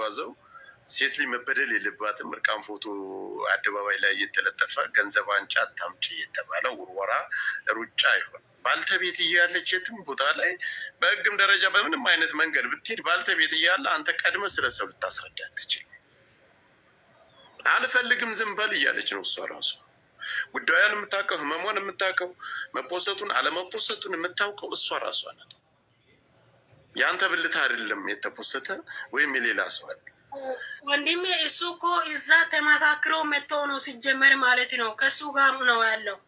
የሚጓዘው ሴት ልጅ መበደል የለባትም። እርቃን ፎቶ አደባባይ ላይ እየተለጠፈ ገንዘብ አንጫ አታምጪ የተባለ ውርወራ ሩጫ ይሆን ባልተቤት እያለች የትም ቦታ ላይ በህግም ደረጃ በምንም አይነት መንገድ ብትሄድ ባልተቤት እያለ አንተ ቀድመ ስለሰው ልታስረዳ ትችል። አልፈልግም ዝም በል እያለች ነው እሷ ራሱ ጉዳዩን የምታውቀው ህመሟን የምታውቀው መፖሰቱን አለመፖሰቱን የምታውቀው እሷ ራሷ ናት። ያንተ ብልት አይደለም የተፖሰተ ወይም የሌላ ሰው አለ። ወንድሜ እሱ እኮ እዛ ተመካክሮ መተው ነው ሲጀመር ማለት ነው። ከሱ ጋር ነው ያለው።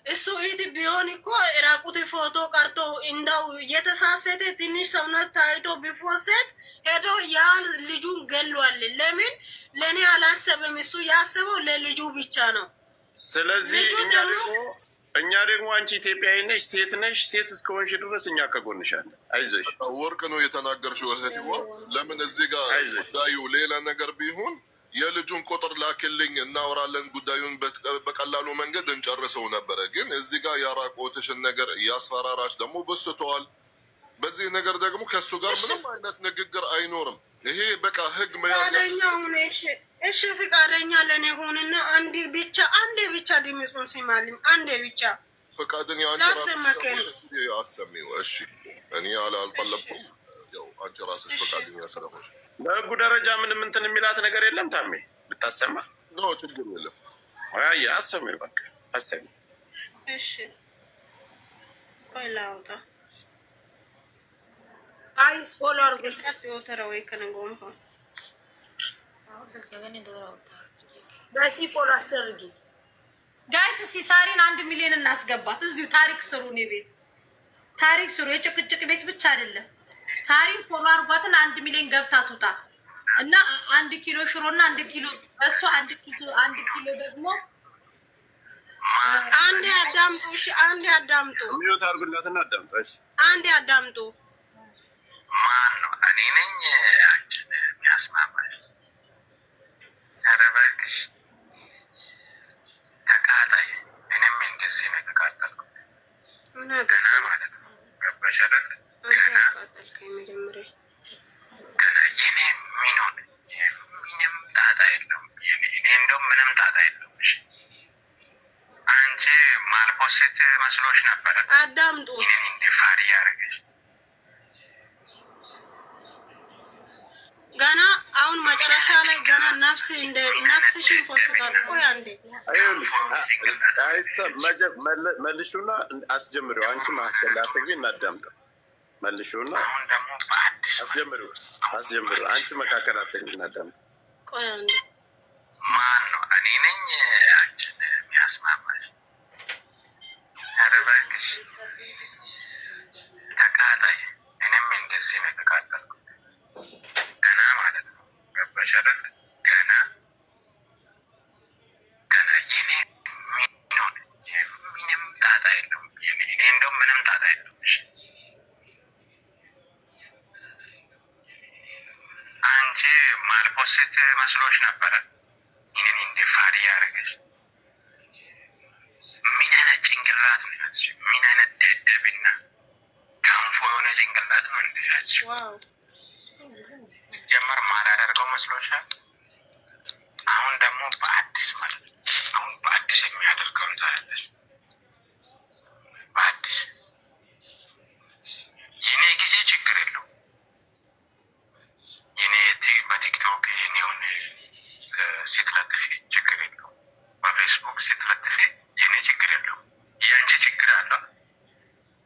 እሱ ኢት ቢሆን እኮ ራቁት ፎቶ ቀርቶ እንደው የተሳሰተ ትንሽ ሰውነት ታይቶ ቢፎሰት ሄዶ ያ ልጁን ገሏል። ለምን ለኔ አላሰበም? እሱ ያሰበው ለልጁ ብቻ ነው። ስለዚህ እኛ ደግሞ አንቺ ኢትዮጵያዊ ነሽ፣ ሴት ነሽ። ሴት እስከሆንሽ ድረስ እኛ ከጎንሽ አለን። አይዞሽ። ወርቅ ነው የተናገርሽው እህቴዋ። ለምን እዚህ ጋር ጉዳዩ ሌላ ነገር ቢሆን የልጁን ቁጥር ላክልኝ እናወራለን፣ ጉዳዩን በቀላሉ መንገድ እንጨርሰው ነበረ። ግን እዚህ ጋር ያራቆትሽን ነገር እያስፈራራሽ ደግሞ በስተዋል። በዚህ ነገር ደግሞ ከሱ ጋር ምንም አይነት ንግግር አይኖርም። ይሄ በቃ ህግ መያዝ። እሺ ፍቃደኛ ለኔ ሆነና አንዴ ብቻ ድምፁን ሲማልም አንዴ ብቻ ፍቃደኛ አሰሚው። እሺ እኔ አልጠለብኩም። ያው አንቺ ራስሽ ፍቃደኛ ስለሆንሽ በህጉ ደረጃ ምንም እንትን የሚላት ነገር የለም። ታሜ ብታሰማ ነው ችግር የለም። አይ አሰሚው በቃ አሰሚው። እሺ ቆይላውታ አይስ ፎሎወር ግልጽ ወተረው ይከነጎም ሆ ጋይስ እስቲ ሳሪን 1 ሚሊዮን እናስገባት። እዚሁ ታሪክ ስሩ። ነው ቤት ታሪክ ስሩ። የጭቅጭቅ ቤት ብቻ አይደለም። ሳሪን ፎሎ አርጓትን 1 ሚሊዮን ገብታ ትውጣ እና 1 ኪሎ ሽሮና 1 ኪሎ እሱ 1 ኪሎ ደግሞ አንዴ አዳምጡ። እሺ አንዴ አዳምጡ። ሚዩት አርጉላትና አዳምጡ። እሺ አንዴ አዳምጡ። ማን ነው? እኔ ነኝ አንቺን የሚያስማማሽ። ኧረ እባክሽ ተቃጣይ። እኔም እንደዚህ ነው የተቃጠልኩት። ገና ማለት ነው። ገባሽ አይደል? ገና የኔ ምንም ጣጣ የለውም። እኔ እንደውም ምንም ጣጣ የለውም። እሺ አንቺ ማልፖስት መስሎሽ ነበረ። አዳምጡ። እኔን እንደ ፋሪ ያደረገሽ ገና አሁን መጨረሻ ላይ ገና ነፍስሽን ፎስታል። ቆይ አንዴ መልሹና አስጀምሪው። አንቺ ማከለ አትግቢ እናዳምጥ። መልሹና አስጀምሪው። አንቺ መካከል አትግቢ እናዳምጥ። ቆይ አንዴ ማን ነው? እኔ ነኝ አንቺን የሚያስማማሽ። ኧረ እባክሽ ተቃጣይ። እኔም እንደዚህ ነው የተቃጠልኩት። ገና ማለት ነው። ገባሽ አይደል? ገና የኔ ምንም ጣጣ የለውም። እኔ እንደውም ምንም ጣጣ የለውም። እሺ አንቺ ማልፖስት መስሎሽ ነበረ። እኔን እንደ ፋሪ ያደረገሽ ምን አይነት ጭንቅላት ነው ያዝሽ? ምን አይነት ደደብና ገንፎ የሆነ ጭንቅላት ነው እንደ ያዝሽ? ሲጀመር ማላደርገው መስሎሻል? አሁን ደግሞ በአዲስ ማለት ነው። አሁን በአዲስ የሚያደርገውን ታያለሽ። በአዲስ የኔ ጊዜ ችግር የለው። የኔ በቲክቶክ የኔውን ስትለጥፊ ችግር የለው። በፌስቡክ ስትለጥፊ የኔ ችግር የለው። የአንቺ ችግር አለው።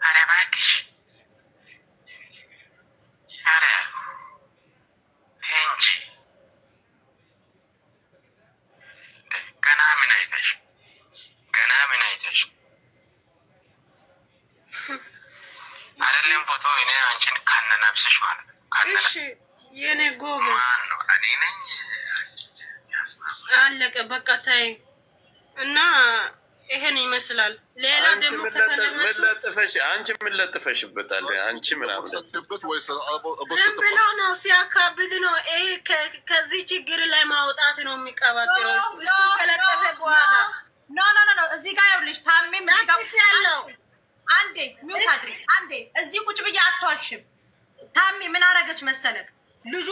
ኧረ እባክሽ ኧረ እንጂ ገና ምን አይተሽ አይደለም ፎቶ እኔ አንቺን ካነነብስሽ ማለት ነው። እሺ የኔ ጎበዝ ማን ነው? እኔ ነኝ። አለቀ በቃ ታይ እና ይሄን ይመስላል። ሌላ ደግሞ ተፈለጠፈሽ አንቺ ምን ለጥፈሽበታል? አንቺ ምናምን ሰጥበት ወይ ብሎ ነው ሲያካብድ ነው። ይሄ ከዚህ ችግር ላይ ማውጣት ነው የሚቀባጥረው። እሱ ከለጠፈ በኋላ ኖ እዚህ ጋር ይኸውልሽ ታሜም እዚህ ጋር ያለው አንዴ ሚውት አድርጊ። አንዴ እዚህ ቁጭ ብዬ አትዋሽም። ታሜ ምን አረገች መሰለክ? ልጁ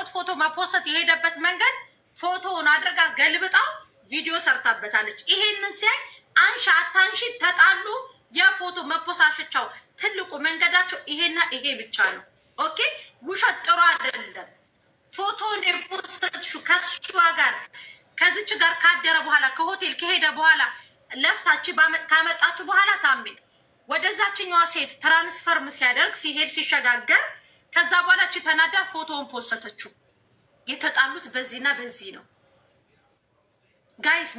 የራቆት ፎቶ መፖሰት የሄደበት መንገድ ፎቶውን አድርጋ ገልብጣው ቪዲዮ ሰርታበታለች። ይሄንን ሲያይ አንሺ አታንሺ ተጣሉ። የፎቶ መፖሳሸቻው ትልቁ መንገዳቸው ይሄና ይሄ ብቻ ነው። ኦኬ ውሸት ጥሩ አይደለም። ፎቶን የፖስተችው ከሷ ጋር ከዚች ጋር ካደረ በኋላ ከሆቴል ከሄደ በኋላ ለፍታች ካመጣችሁ በኋላ ታምቤ ወደዛችኛዋ ሴት ትራንስፈርም ሲያደርግ ሲሄድ ሲሸጋገር ከዛ በኋላ እቺ ተናዳ ፎቶውን ፖስተችው። የተጣሉት በዚህና በዚህ ነው። ጋይስ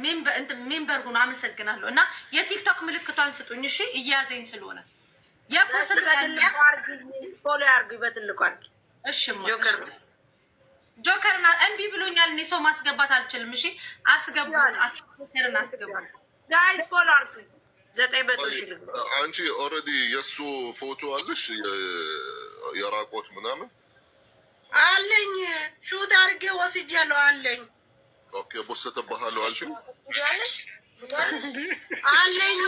ሜምበር ሁኑ። አመሰግናለሁ። እና የቲክቶክ ምልክቷን ስጡኝ እሺ፣ እያዘኝ ስለሆነ የፖስት ፎሎ አርጉ፣ በትልቁ አርጉ። እሺ ጆከርና እምቢ ብሎኛል። እኔ ሰው ማስገባት አልችልም። እሺ አስገቡ፣ ጆከርን አስገቡ ጋይስ፣ ፎሎ አርጉ። 900 ሺህ ልግባ። አንቺ ኦልሬዲ የሱ ፎቶ አለሽ የራቆት ምናምን አለኝ። ሹት አድርጌ ወስጃለሁ አለኝ። ኦኬ ቦሰተባሃለሁ አልሽኝ አለኝ።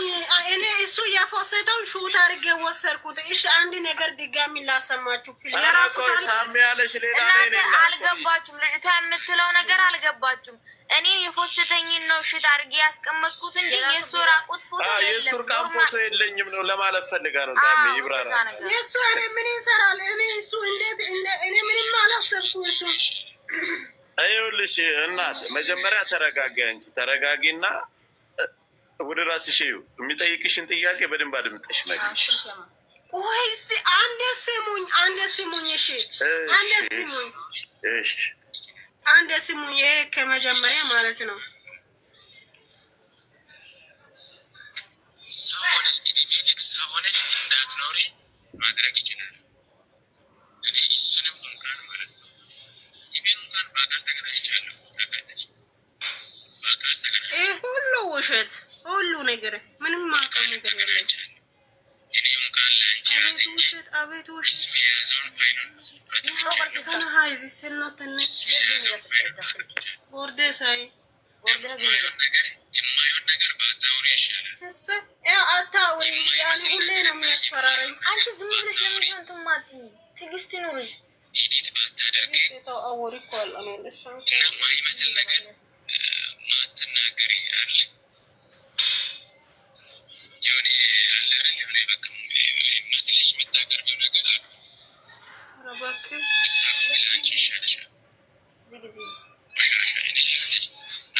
እኔ እሱ የፎሰተውን ሹት አድርጌ ወሰድኩት። እሺ አንድ ነገር ድጋሚ ላሰማችሁ። ታሜ ያለሽ ሌላ እናንተ አልገባችሁም። ልጅቷ የምትለው ነገር አልገባችሁም። እኔ የፎስተኝን ነው ሽት አድርጌ ያስቀመጥኩት እንጂ የሱ ራቁት ፎቶ የለም። የሱ ራቁት ፎቶ የለኝም ነው ለማለት ፈልጋ ነው። ታሜ ይብራራ። የሱ እኔ ምን ይሰራል? እኔ እሱ እንዴት እኔ ምንም አላሰብኩ። እሱ አይውልሽ እናት መጀመሪያ ተረጋጊ። አንቺ ተረጋጊና ወደ ራስሽ የሚጠይቅሽን ጥያቄ በደንብ አድምጠሽ መልሽ። ቆይ እስቲ አንዴ ስሙኝ። እሺ አንዴ ስሙኝ። እሺ አንዴ ስሙኝ። ይሄ ከመጀመሪያ ማለት ነው። ሰሆነች እንዳትኖሪ ማድረግ ይችላል። እኔ እሱንም እንኳን ማለት ነው ይሄን እንኳን በአካል ተገናኝቻለሁ። ታውቃለች በአካል ተገናኝቻለሁ። ይሄ ሁሉ ውሸት ሁሉ ነገር ምንም ማውቀው ነገር የለም። እኔ እንኳን ለአንቺ ያዘኝ አቤት ውሸት እሱ የያዘውን ፋይሉን ሰና ሀይዚ ሰናተነ ወርደ ሳይ የማይሆን ነገር ባታወሪ ይሻላል። እሰ ያው አታውሪ። ያን ሁሌ ነው የሚያስፈራረኝ። አንቺ ዝም ብለሽ ለምን አንተ ማቲ ትዕግስት ይኑርሽ። ኤዲት ባታደርጊ ታው አወሪ እኮ አለ ነው ለሻው የማይመስል ነገር ማትናገሪ አለ የሆነ አለ አይደል በቃ መስልሽ የምታቀርቢው ነገር አለ። ረባክ ለአንቺ ይሻልሻል። ቆሻሻ እኔ ያለሽ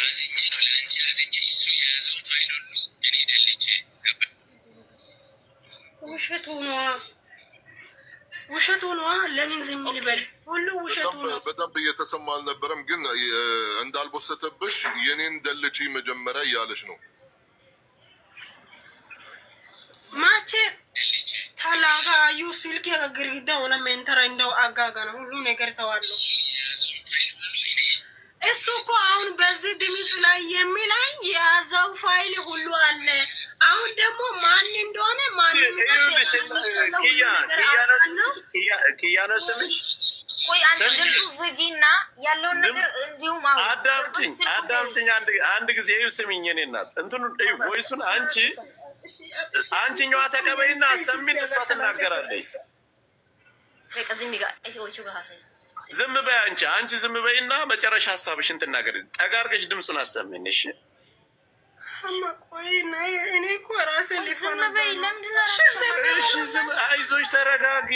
አዝኜ ነው ለአንቺ አዝኜ እሱ የያዘውን ፋይል ሁሉ እኔ ደልቼ ነበር። ውሸቱ ነዋ። ለምን ዝም ልበል? ሁሉ ውሸቱ ነው። በደንብ እየተሰማ አልነበረም፣ ግን እንዳልቦሰተብሽ የኔን ደልቺ መጀመሪያ እያለች ነው። ማቼ ታላጋ አዩ ስልክ ግርግዳ ሆነ መንተራ እንደው አጋጋ ነው ሁሉ ነገር ተዋለው። እሱ እኮ አሁን በዚህ ድምፅ ላይ የሚለኝ የያዘው ፋይል ሁሉ አለ። አሁን ደግሞ ማን እንደሆነ ማን ኪያነ ስምሽ ቆይ አንቺ ድምፁ ዝጊና ያለውን ነገር እንዲሁ አዳምጪኝ። አንድ ጊዜ ይኸው ስሚኝ። እኔ እናት እንትኑ ቮይሱን አንቺኛዋ ተቀበይና አሰሚን። እሷ ትናገራለች። ዝም በይ አንቺ ዝም በይና መጨረሻ ሀሳብሽን ትናገሪ። ጠጋ አድርገሽ ድምፁን አሰሚን። እሺ እኔ እኮ ራሴ ሊሆን አይዞሽ ተረጋጊ።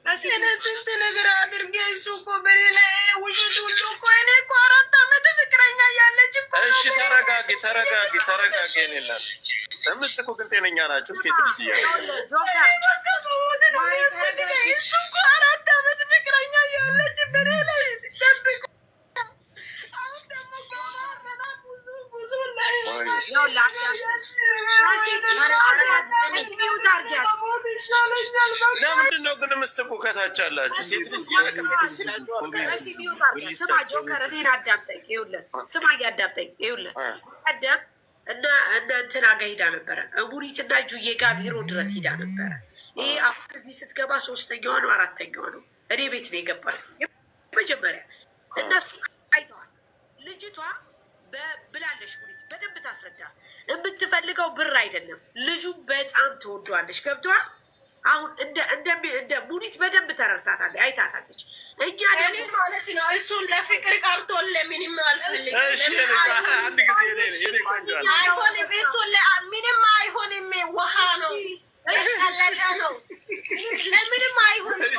እኔ ስንት ነገር አድርጌ እሱ እኮ በኔ ላይ ውሸት ሁሉ እኮ እኔ እኮ 4 ዓመት ፍቅረኛ ያለች እኮ። እሺ ተረጋጊ። እኔ እናት እምስ እኮ ግን ጤነኛ ናቸው። ሴት ልጅ እያለች እሱ እኮ 4 ዓመት ፍቅረኛ ያለች በኔ ላይ ደብቆ አሁን ደግሞ ብዙ ላይ ለምንድን ነው ግን የምትስቁ? ከታች አላችሁ ሴት ልጅ ስማ ጆከር፣ እኔን አዳምጠኝ። ስማ እያዳምጠኝ። ቀደም እና እንትና ጋር ሂዳ ነበረ እቡሪት እና ጁዬ ጋር ቢሮ ድረስ ሂዳ ነበረ። ይሄ አሁን እዚህ ስትገባ 3ኛዋ ነው 4ኛዋ ነው። እኔ ቤት ነው የገባል መጀመሪያ። እነሱ አይተዋል። ልጅቷ ብላለች ቡሪት በደንብ ታስረዳ። የምትፈልገው ብር አይደለም። ልጁ በጣም ትወዷለች። ገብቷል። አሁን እንደ ሙኒት በደንብ ተረድታታለች፣ አይታታለች። እኛ ደግሞ ማለት ነው እሱን ለፍቅር ቀርቶ ለምንም አልፈልግም። አንድ ጊዜ አይሆንም፣ እሱን ምንም አይሆንም። ውሃ ነው ቀለዳ ነው፣ ለምንም አይሆንም።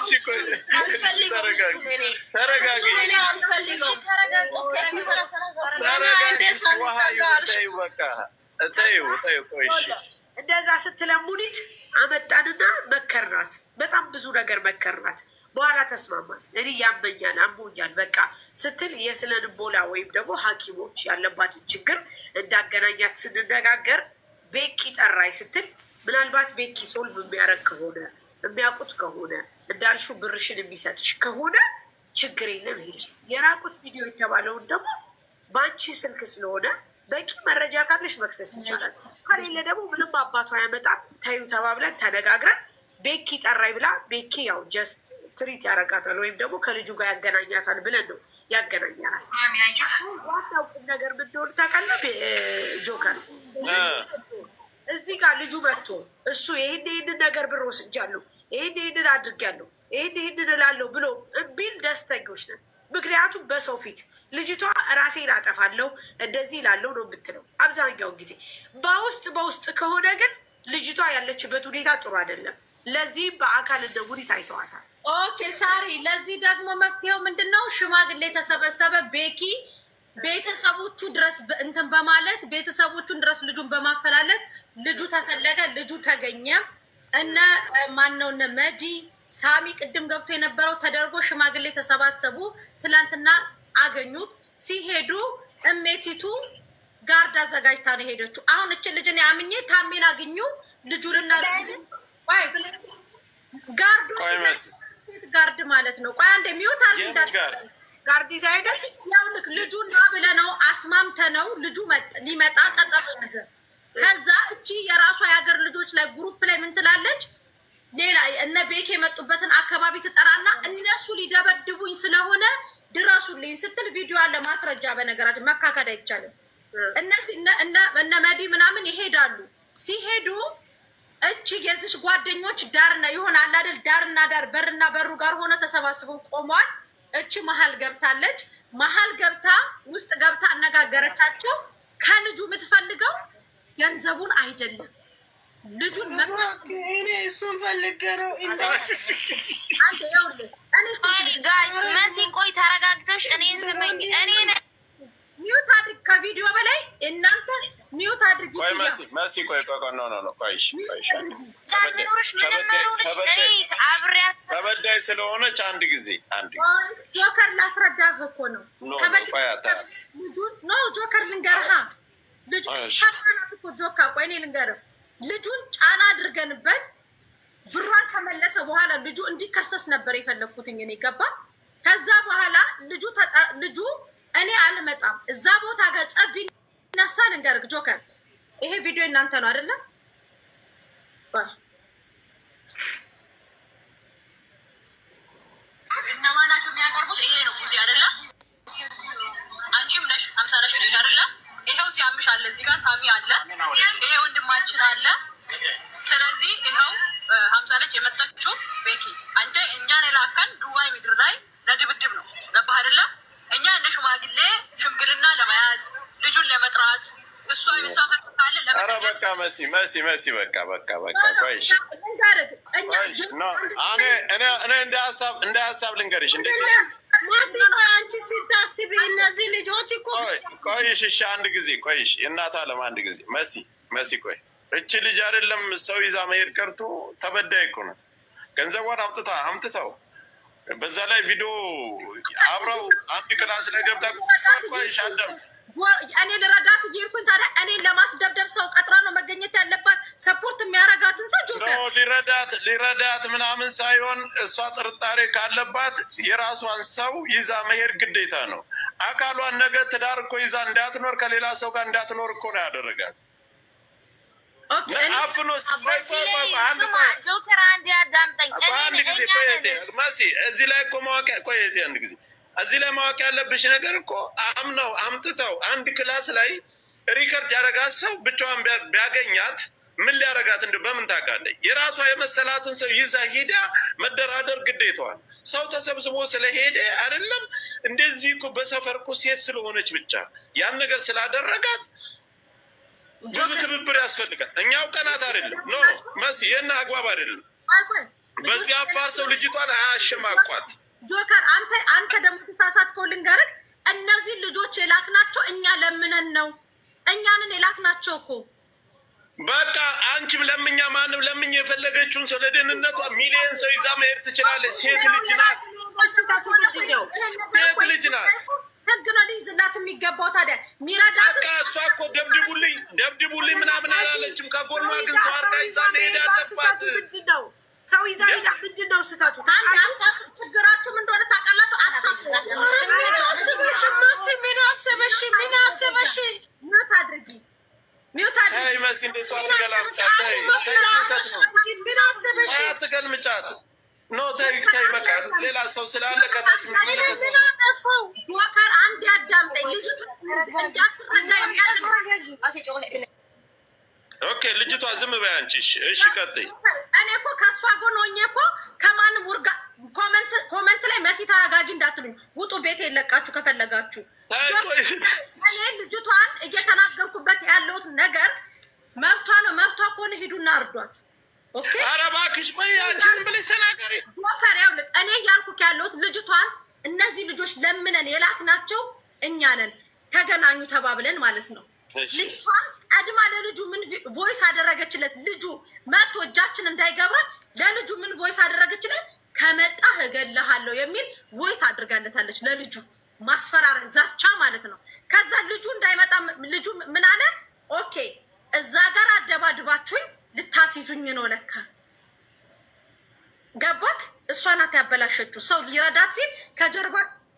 እንደዛ ስትለሙኒት አመጣንና መከርናት። በጣም ብዙ ነገር መከርናት። በኋላ ተስማማል። እኔ ያመኛል አሞኛል በቃ ስትል የስነ ልቦና ወይም ደግሞ ሐኪሞች ያለባትን ችግር እንዳገናኛት ስንነጋገር ቤኪ ጠራይ ስትል ምናልባት ቤኪ ሶልቭ የሚያደርግ ከሆነ የሚያውቁት ከሆነ እንዳልሽው ብርሽን የሚሰጥሽ ከሆነ ችግር የለም። ሄድ የራቁት ቪዲዮ የተባለውን ደግሞ በአንቺ ስልክ ስለሆነ በቂ መረጃ ካለሽ መክሰስ ይቻላል። ከሌለ ደግሞ ምንም አባቷ ያመጣል። ታዩ ተባብለን ተነጋግረን ቤኪ ጠራይ ብላ ቤኪ ያው ጀስት ትሪት ያደርጋታል ወይም ደግሞ ከልጁ ጋር ያገናኛታል ብለን ነው ያገናኛል። ዋናው ነገር ምን እንደሆነ ታውቃለህ ጆከር? እዚህ ጋር ልጁ መጥቶ እሱ ይሄንን ነገር ብር ወስጃለሁ፣ ይሄንን አድርጊያለሁ፣ ይሄንን እላለሁ ብሎ ቢል ደስተኞች ነን። ምክንያቱም በሰው ፊት ልጅቷ ራሴን አጠፋለሁ እንደዚህ እላለሁ ነው የምትለው አብዛኛውን ጊዜ። በውስጥ ከሆነ ግን ልጅቷ ያለችበት ሁኔታ ጥሩ አይደለም። ለዚህ በአካል እንደ ሙኒት አይተዋታል። ኦኬ ሳሪ፣ ለዚህ ደግሞ መፍትሄው ምንድን ነው? ሽማግሌ የተሰበሰበ ቤኪ ቤተሰቦቹ ድረስ እንትን በማለት ቤተሰቦቹን ድረስ ልጁን በማፈላለት ልጁ ተፈለገ፣ ልጁ ተገኘ። እነ ማነው እነ መዲ ሳሚ ቅድም ገብቶ የነበረው ተደርጎ ሽማግሌ ተሰባሰቡ። ትላንትና አገኙት። ሲሄዱ እሜቲቱ ጋርድ አዘጋጅታ ነው ሄደችው። አሁን እችን ልጅን ያምኜ ታሜን አግኙ ልጁንና ጋርድ ማለት ነው። ቆይ አንዴ ሚውት ጋርድ ይዛ ሄደች። ያው ልክ ልጁን ና ብለነው አስማምተነው ልጁ ሊመጣ ቀጠሮ ያዘ። ከዛ እቺ የራሷ የሀገር ልጆች ላይ ግሩፕ ላይ ምን ትላለች? ሌላ እነ ቤክ የመጡበትን አካባቢ ትጠራና እነሱ ሊደበድቡኝ ስለሆነ ድረሱልኝ ስትል ቪዲዮ አለ ማስረጃ። በነገራችን መካከድ አይቻልም። እነዚህ እነ መዲ ምናምን ይሄዳሉ። ሲሄዱ እቺ የዚች ጓደኞች ዳርና ይሆናል አይደል? ዳርና ዳር በርና በሩ ጋር ሆነ ተሰባስበው ቆሟል። እቺ መሀል ገብታለች። መሀል ገብታ ውስጥ ገብታ አነጋገረቻቸው። ከልጁ የምትፈልገው ገንዘቡን አይደለም ልጁን እኔ እሱን ፈልጌ ነው። ጋይስ መሲ ቆይ ተረጋግተሽ እኔ ስመኝ እኔ ሚውት አድርግ ከቪዲዮ በላይ እናንተ ሚውት አድርግ። ቆይ መሲ ቆይ ኖ ቆይሽ ተበዳይ ስለሆነች አንድ ጊዜ ጆከር ላስረዳህ እኮ ነው። ጆከር ልንገርህ ልጁ ታናት እኮ ጆካ ቆይ እኔ ልንገርህ ልጁን ጫና አድርገንበት ብሯን ከመለሰ በኋላ ልጁ እንዲከሰስ ነበር የፈለኩትኝ እኔ ገባ። ከዛ በኋላ ልጁ እኔ አልመጣም እዛ ቦታ ጋር ጸብ ይነሳል ልንገርህ ጆከር ይሄ ቪዲዮ እናንተ ነው አይደለ? እነማን ናቸው የሚያቀርቡት? ይሄ ነው ሙዚ አይደለ? አንቺም ነሽ 50 ነሽ አይደለ? ይሄው ሲያምሽ አለ እዚህ ጋር ሳሚ አለ፣ ይሄ ወንድማችን አለ። ስለዚህ ይሄው 50 ነች የመጣችው ቤኪ። አንተ እኛን የላከን ዱባይ ምድር ላይ ለድብድብ ነው ገባህ አይደለ? እኛ እንደ ሽማግሌ ሽምግልና ለመያዝ ልጁን ለመጥራት እሷ የሚሳፈጥ ካለ ኧረ በቃ መሲ በቃ ቆይሽ እኔ እንደ ሀሳብ ልንገርሽ እንደዚህ መሲ ቆይ አንቺ ስታስቢ እነዚህ ልጆች እኮ ቆይሽ እሺ አንድ ጊዜ ቆይሽ እናት አለም አንድ ጊዜ መሲ ቆይ እቺ ልጅ አይደለም ሰው ይዛ መሄድ ቀርቶ ተበዳይ እኮ ናት። ገንዘቧን አምጥተው በዛ ላይ ቪዲዮ አብረው አንድ ክላስ ላይ ገብታ ቆይሽ አዳም እኔ ልረዳት እየሄድኩኝ ታዲያ እኔን ለማስደብደብ ሰው ቀጥራ ነው መገኘት ያለባት። ሰፖርት የሚያረጋትን ሰው ሊረዳት ምናምን ሳይሆን እሷ ጥርጣሬ ካለባት የራሷን ሰው ይዛ መሄድ ግዴታ ነው። አካሏን ነገ ትዳር እኮ ይዛ እንዳትኖር ከሌላ ሰው ጋር እንዳትኖር እኮ ነው ያደረጋት። ጆከር አንድ ያዳምጠኝ መሲ እዚህ ላይ እኮ አንድ ጊዜ እዚህ ላይ ማወቅ ያለብሽ ነገር እኮ አምጥተው አንድ ክላስ ላይ ሪከርድ ያደረጋት ሰው ብቻዋን ቢያገኛት ምን ሊያረጋት እንደው በምን ታውቃለች? የራሷ የመሰላትን ሰው ይዛ ሄዳ መደራደር ግዴታዋል። ሰው ተሰብስቦ ስለሄደ አይደለም እንደዚህ እኮ በሰፈር እኮ ሴት ስለሆነች ብቻ ያን ነገር ስላደረጋት ብዙ ትብብር ያስፈልጋል። እኛው ቀናት አይደለም ኖ መሲ የና አግባብ አይደለም። በዚህ አፋር ሰው ልጅቷን አያሸማቋት። ጆከር አንተ ደግሞ ተሳሳትከው ልንገርህ። እነዚህ ልጆች የላክናቸው እኛ ለምነን ነው። እኛንን የላክናቸው እኮ በቃ አንቺም ለምኛ ማንም ለምኝ የፈለገችውን ሰው ለደህንነቷ ሚሊዮን ሰው ይዛ መሄድ ትችላለች። ሴት ልጅ ናት። ሴት ልጅ ናት። ህግ ነው ሊይዝላት የሚገባው። ታዲያ ሚራዳት በቃ እሷ እኮ ደብድቡልኝ ምናምን አላለችም። ከጎኗ ግን ሰው አድርጋ ይዛ መሄድ አለባት። ሰው ይዛ ምንድን ነው ስህተቱ? ችግራችሁ ምን እንደሆነ ታውቃላችሁ? ሚውት አድርጊ ተይ መሲ እንደሷ አትገላምጫት። ተይ አትገልምጫት። ኖ ተይ በቃ ሌላ ሰው ስላለ ከታች ጆከር አንድ ያዳምጠኝ። ኦኬ ልጅቷ ዝም በይ አንቺ። እሺ ቀጥይ። እኔ እኮ ከእሷ ጎን ሆኜ እኮ ከማንም ውርጋ ኮመንት ላይ መሲ ተረጋጊ እንዳትሉኝ። ውጡ፣ ቤት የለቃችሁ ከፈለጋችሁ። እኔ ልጅቷን እየተናገርኩበት ያለሁት ነገር መብቷ ነው። መብቷ ከሆነ ሂዱና እርዷት። ኦኬ ኧረ እባክሽ ቆይ አንቺ ዝም ብለሽ ተናገሪ። ጆከር ያውልቅ እኔ እያልኩት ያለሁት ልጅቷን እነዚህ ልጆች ለምነን የላክናቸው እኛ ነን። ተገናኙ ተባብለን ማለት ነው። ልጅቷን ቀድማ ለልጁ ምን ቮይስ አደረገችለት? ልጁ መጥቶ እጃችን እንዳይገባ ለልጁ ምን ቮይስ አደረገችለት? ከመጣህ እገልሃለሁ የሚል ቮይስ አድርጋለታለች ለልጁ። ማስፈራሪያ ዛቻ ማለት ነው። ከዛ ልጁ እንዳይመጣ ልጁ ምን አለ? ኦኬ እዛ ጋር አደባድባችሁኝ ልታስይዙኝ ነው ለካ። ገባክ? እሷ ናት ያበላሸችው። ሰው ሊረዳት ሲል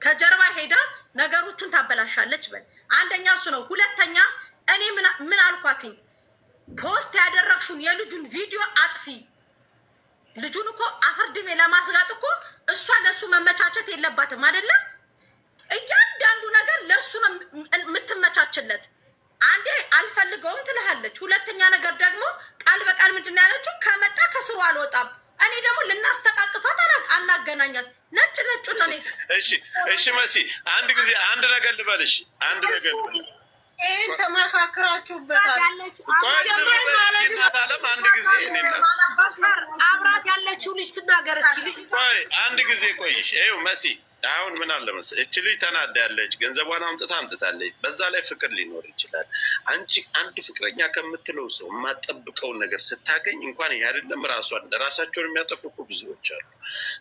ከጀርባ ሄዳ ነገሮቹን ታበላሻለች። በል አንደኛ እሱ ነው። ሁለተኛ እኔ ምን አልኳትኝ? ፖስት ያደረግሽውን የልጁን ቪዲዮ አጥፊ። ልጁን እኮ አፍርድሜ ለማስጋጥ እኮ እሷ ለሱ መመቻቸት የለባትም አይደለም። እያንዳንዱ ነገር ለሱ ነው የምትመቻችለት። አንዴ አልፈልገውም ትልሃለች። ሁለተኛ ነገር ደግሞ ቃል በቃል ምንድን ያለችው? ከመጣ ከስሩ አልወጣም። እኔ ደግሞ ልናስተቃቅፋት አናገናኛት። ነጭ ነው። እሺ መሲ አንድ ጊዜ አንድ ነገር ልበልሽ። ይሄን ተመካክራችሁበታል። አንድ ጊዜ አብራት ያለችው ልጅ ትናገር እስኪ። ቆይ አንድ ጊዜ ቆይሽ። ይኸው መሲ አሁን ምን አለ መሰለኝ እቺ ልጅ ተናዳለች። ገንዘቧን አምጥታለች። በዛ ላይ ፍቅር ሊኖር ይችላል። አንቺ አንድ ፍቅረኛ ከምትለው ሰው የማጠብቀውን ነገር ስታገኝ እንኳን ይሄ አይደለም ራሳቸውን የሚያጠፉ እኮ ብዙዎች አሉ።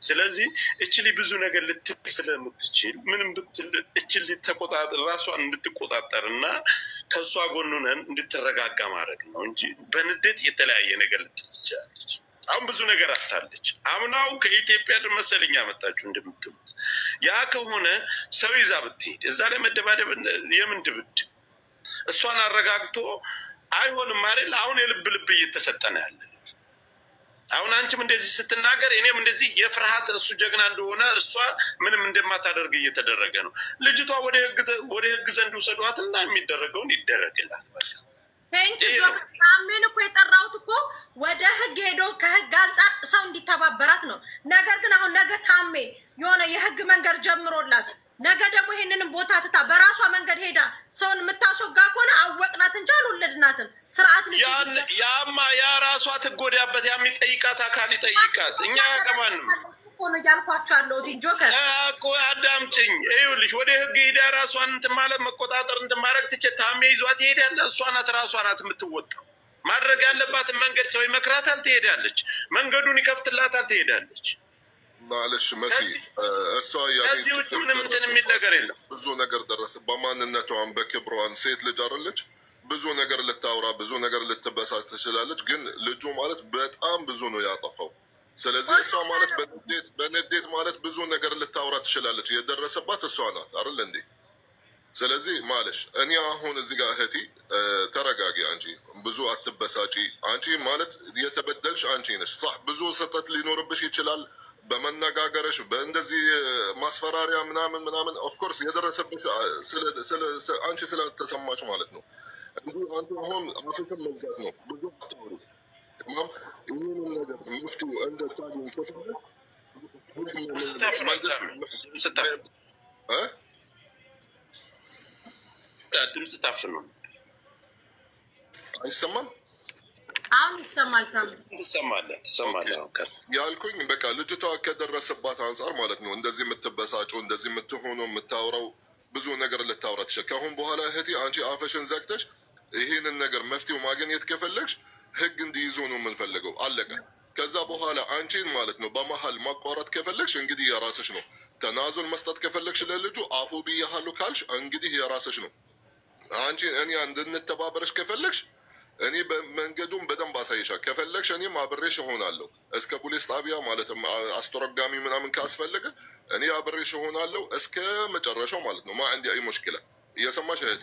ስለዚህ እቺ ልጅ ብዙ ነገር ልትል ስለምትችል ምንም ብትል እቺ ልጅ ተቆጣጣር ራሷን እንድትቆጣጠርና ከሷ ጎን ሆነን እንድትረጋጋ ማድረግ ነው እንጂ በንዴት የተለያየ ነገር ልትል ትችላለች። አሁን ብዙ ነገር አታለች። አምናው ከኢትዮጵያ መሰለኝ ያመጣችሁ እንደምትሉት ያ ከሆነ ሰው ይዛ ብትሄድ እዛ ላይ መደባደብ የምን ድብድብ? እሷን አረጋግቶ አይሆንም አይደል? አሁን የልብ እየተሰጠነ ያለ አሁን አንቺም እንደዚህ ስትናገር እኔም እንደዚህ የፍርሃት እሱ ጀግና እንደሆነ እሷ ምንም እንደማታደርግ እየተደረገ ነው። ልጅቷ ወደ ህግ ዘንድ ውሰዷትና የሚደረገውን ይደረግላት። ታሜን እኮ የጠራሁት እኮ ወደ ህግ ሄዶ ከህግ አንጻር ሰው እንዲተባበራት ነው። ነገር ግን አሁን ነገ ታሜ የሆነ የህግ መንገድ ጀምሮላት ነገ ደግሞ ይሄንንም ቦታ ትታ በራሷ መንገድ ሄዳ ሰውን የምታስወጋ ከሆነ አወቅናት እንጂ አልወለድናትም። ስርዓት ያማ ያ ራሷ ትጎዳበት። የሚጠይቃት አካል ይጠይቃት። እኛ ያቀማንም እኮ ነው ያልኳቸው አለው ጆከር እኮ አዳምጪኝ። ይኸውልሽ ወደ ህግ ሄዳ ራሷን እንትን ማለት መቆጣጠር እንትን ማድረግ ትችል። ታሜ ይዟት ይሄዳል። እሷ ናት ራሷ ናት የምትወጣው። ማድረግ ያለባትን መንገድ ሰው ይመክራታል፣ ትሄዳለች። መንገዱን ይከፍትላታል፣ ትሄዳለች። ማለሽ መሲ እሷ ከዚህ ውጭ ምንም እንትን የሚል ነገር የለም። ብዙ ነገር ደረሰ። በማንነቷን በክብሯን ሴት ልጅ አይደለች። ብዙ ነገር ልታውራ ብዙ ነገር ልትበሳጭ ትችላለች። ግን ልጁ ማለት በጣም ብዙ ነው ያጠፋው። ስለዚህ እሷ ማለት በንዴት ማለት ብዙ ነገር ልታውራ ትችላለች። የደረሰባት እሷ ናት አይደል እንዴ? ስለዚህ ማለሽ እኔ አሁን እዚህ ጋር እህቴ ተረጋጊ። አንቺ ብዙ አትበሳጪ። አንቺ ማለት የተበደልሽ አንቺ ነሽ። صح ብዙ ስህተት ሊኖርብሽ ይችላል በመነጋገርሽ በእንደዚህ ማስፈራሪያ ምናምን ኦፍ ኮርስ የደረሰብሽ አንቺ ስለተሰማሽ ማለት ነው። እንዲሁ አንተ አሁን አፍህን መዝጋት ነው። ብዙ አታውሩ። تمام ይህንን ነገር መፍትሄ እንደታገኝ ከፈለግ ድምፅ ታፍኖ አይሰማም? አሁን ይሰማል። ትሰማለህ ያልኩኝ በቃ ልጅቷ ከደረሰባት አንጻር ማለት ነው እንደዚህ የምትበሳጨው እንደዚህ የምትሆነው የምታወራው ብዙ ነገር ልታወራ ትችል። ከአሁን በኋላ እህቴ አንቺ አፈሽን ዘግተሽ ይህንን ነገር መፍትሄው ማግኘት ከፈለግሽ ህግ እንዲይዙ ነው የምንፈልገው። አለቀ። ከዛ በኋላ አንቺን ማለት ነው በመሀል ማቋረጥ ከፈለግሽ እንግዲህ የራስሽ ነው። ተናዙል መስጠት ከፈለግሽ ለልጁ አፉ ብያሃሉ ካልሽ እንግዲህ የራስሽ ነው። አንቺ እኔ እንድንተባበረሽ ከፈለግሽ እኔ በመንገዱን በደንብ አሳይሻል። ከፈለግሽ እኔም አብሬሽ እሆናለሁ እስከ ፖሊስ ጣቢያ ማለትም አስተረጋሚ ምናምን ካስፈለገ እኔ አብሬሽ እሆናለሁ እስከ መጨረሻው ማለት ነው። ማ عندي اي مشكله እየሰማሽ እህቴ።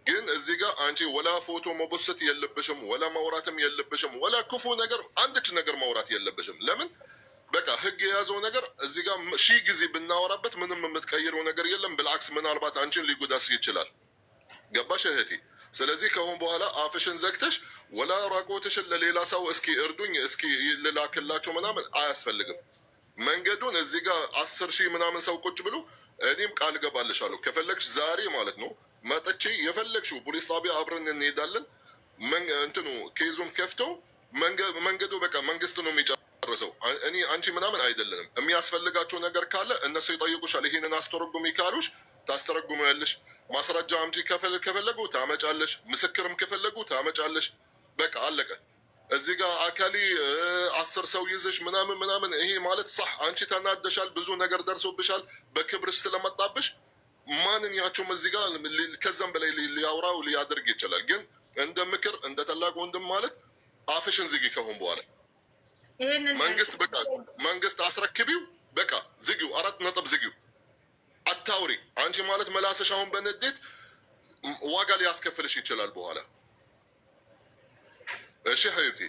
ግን እዚህ ጋር አንቺ ወላ ፎቶ መቦሰት የለብሽም፣ ወላ ማውራትም የለብሽም፣ ወላ ክፉ ነገር አንድች ነገር ማውራት የለብሽም። ለምን በቃ ህግ የያዘው ነገር እዚህ ጋር ሺህ ጊዜ ብናወራበት ምንም የምትቀይረው ነገር የለም። ብልዓክስ ምናልባት አንቺን ሊጎዳስ ይችላል። ገባሽ እህቴ? ስለዚህ ከአሁን በኋላ አፍሽን ዘግተሽ ወላ ራቆትሽን ለሌላ ሰው እስኪ እርዱኝ እስኪ ልላክላቸው ምናምን አያስፈልግም። መንገዱን እዚህ ጋር 10,000 ምናምን ሰው ቁጭ ብሎ እኔም ቃል ገባልሻለሁ ከፈለግሽ ዛሬ ማለት ነው መጥቼ የፈለግሽው ፖሊስ ጣቢያ አብረን እንሄዳለን። እንትኑ ኬዙን ከፍተው መንገዱ በቃ መንግስት ነው የሚጨርሰው። እኔ አንቺ ምናምን አይደለንም። የሚያስፈልጋቸው ነገር ካለ እነሱ ይጠይቁሻል። ይሄንን አስተረጉሚ ካሉሽ ታስተረጉሚያለሽ። ማስረጃ አምጪ ከፈለጉ ታመጫለሽ። ምስክርም ከፈለጉ ታመጫለሽ። በቃ አለቀ። እዚህ ጋር አካሊ 10 ሰው ይዘሽ ምናምን ይሄ ማለት صح አንቺ ተናደሻል፣ ብዙ ነገር ደርሶብሻል በክብርሽ ስለመጣብሽ ማንኛቸውም እዚህ ጋር ከዛም በላይ ሊያወራው ሊያደርግ ይችላል። ግን እንደ ምክር እንደ ታላቅ ወንድም ማለት አፍሽን ዝጊ። ከሆነ በኋላ መንግስት በቃ መንግስት አስረክቢው በቃ ዝጊው። 4 ነጥብ ዝጊው። አታውሪ። አንቺ ማለት መላሰሽ አሁን በንዴት ዋጋ ሊያስከፍልሽ ይችላል በኋላ። እሺ ሀዩቲ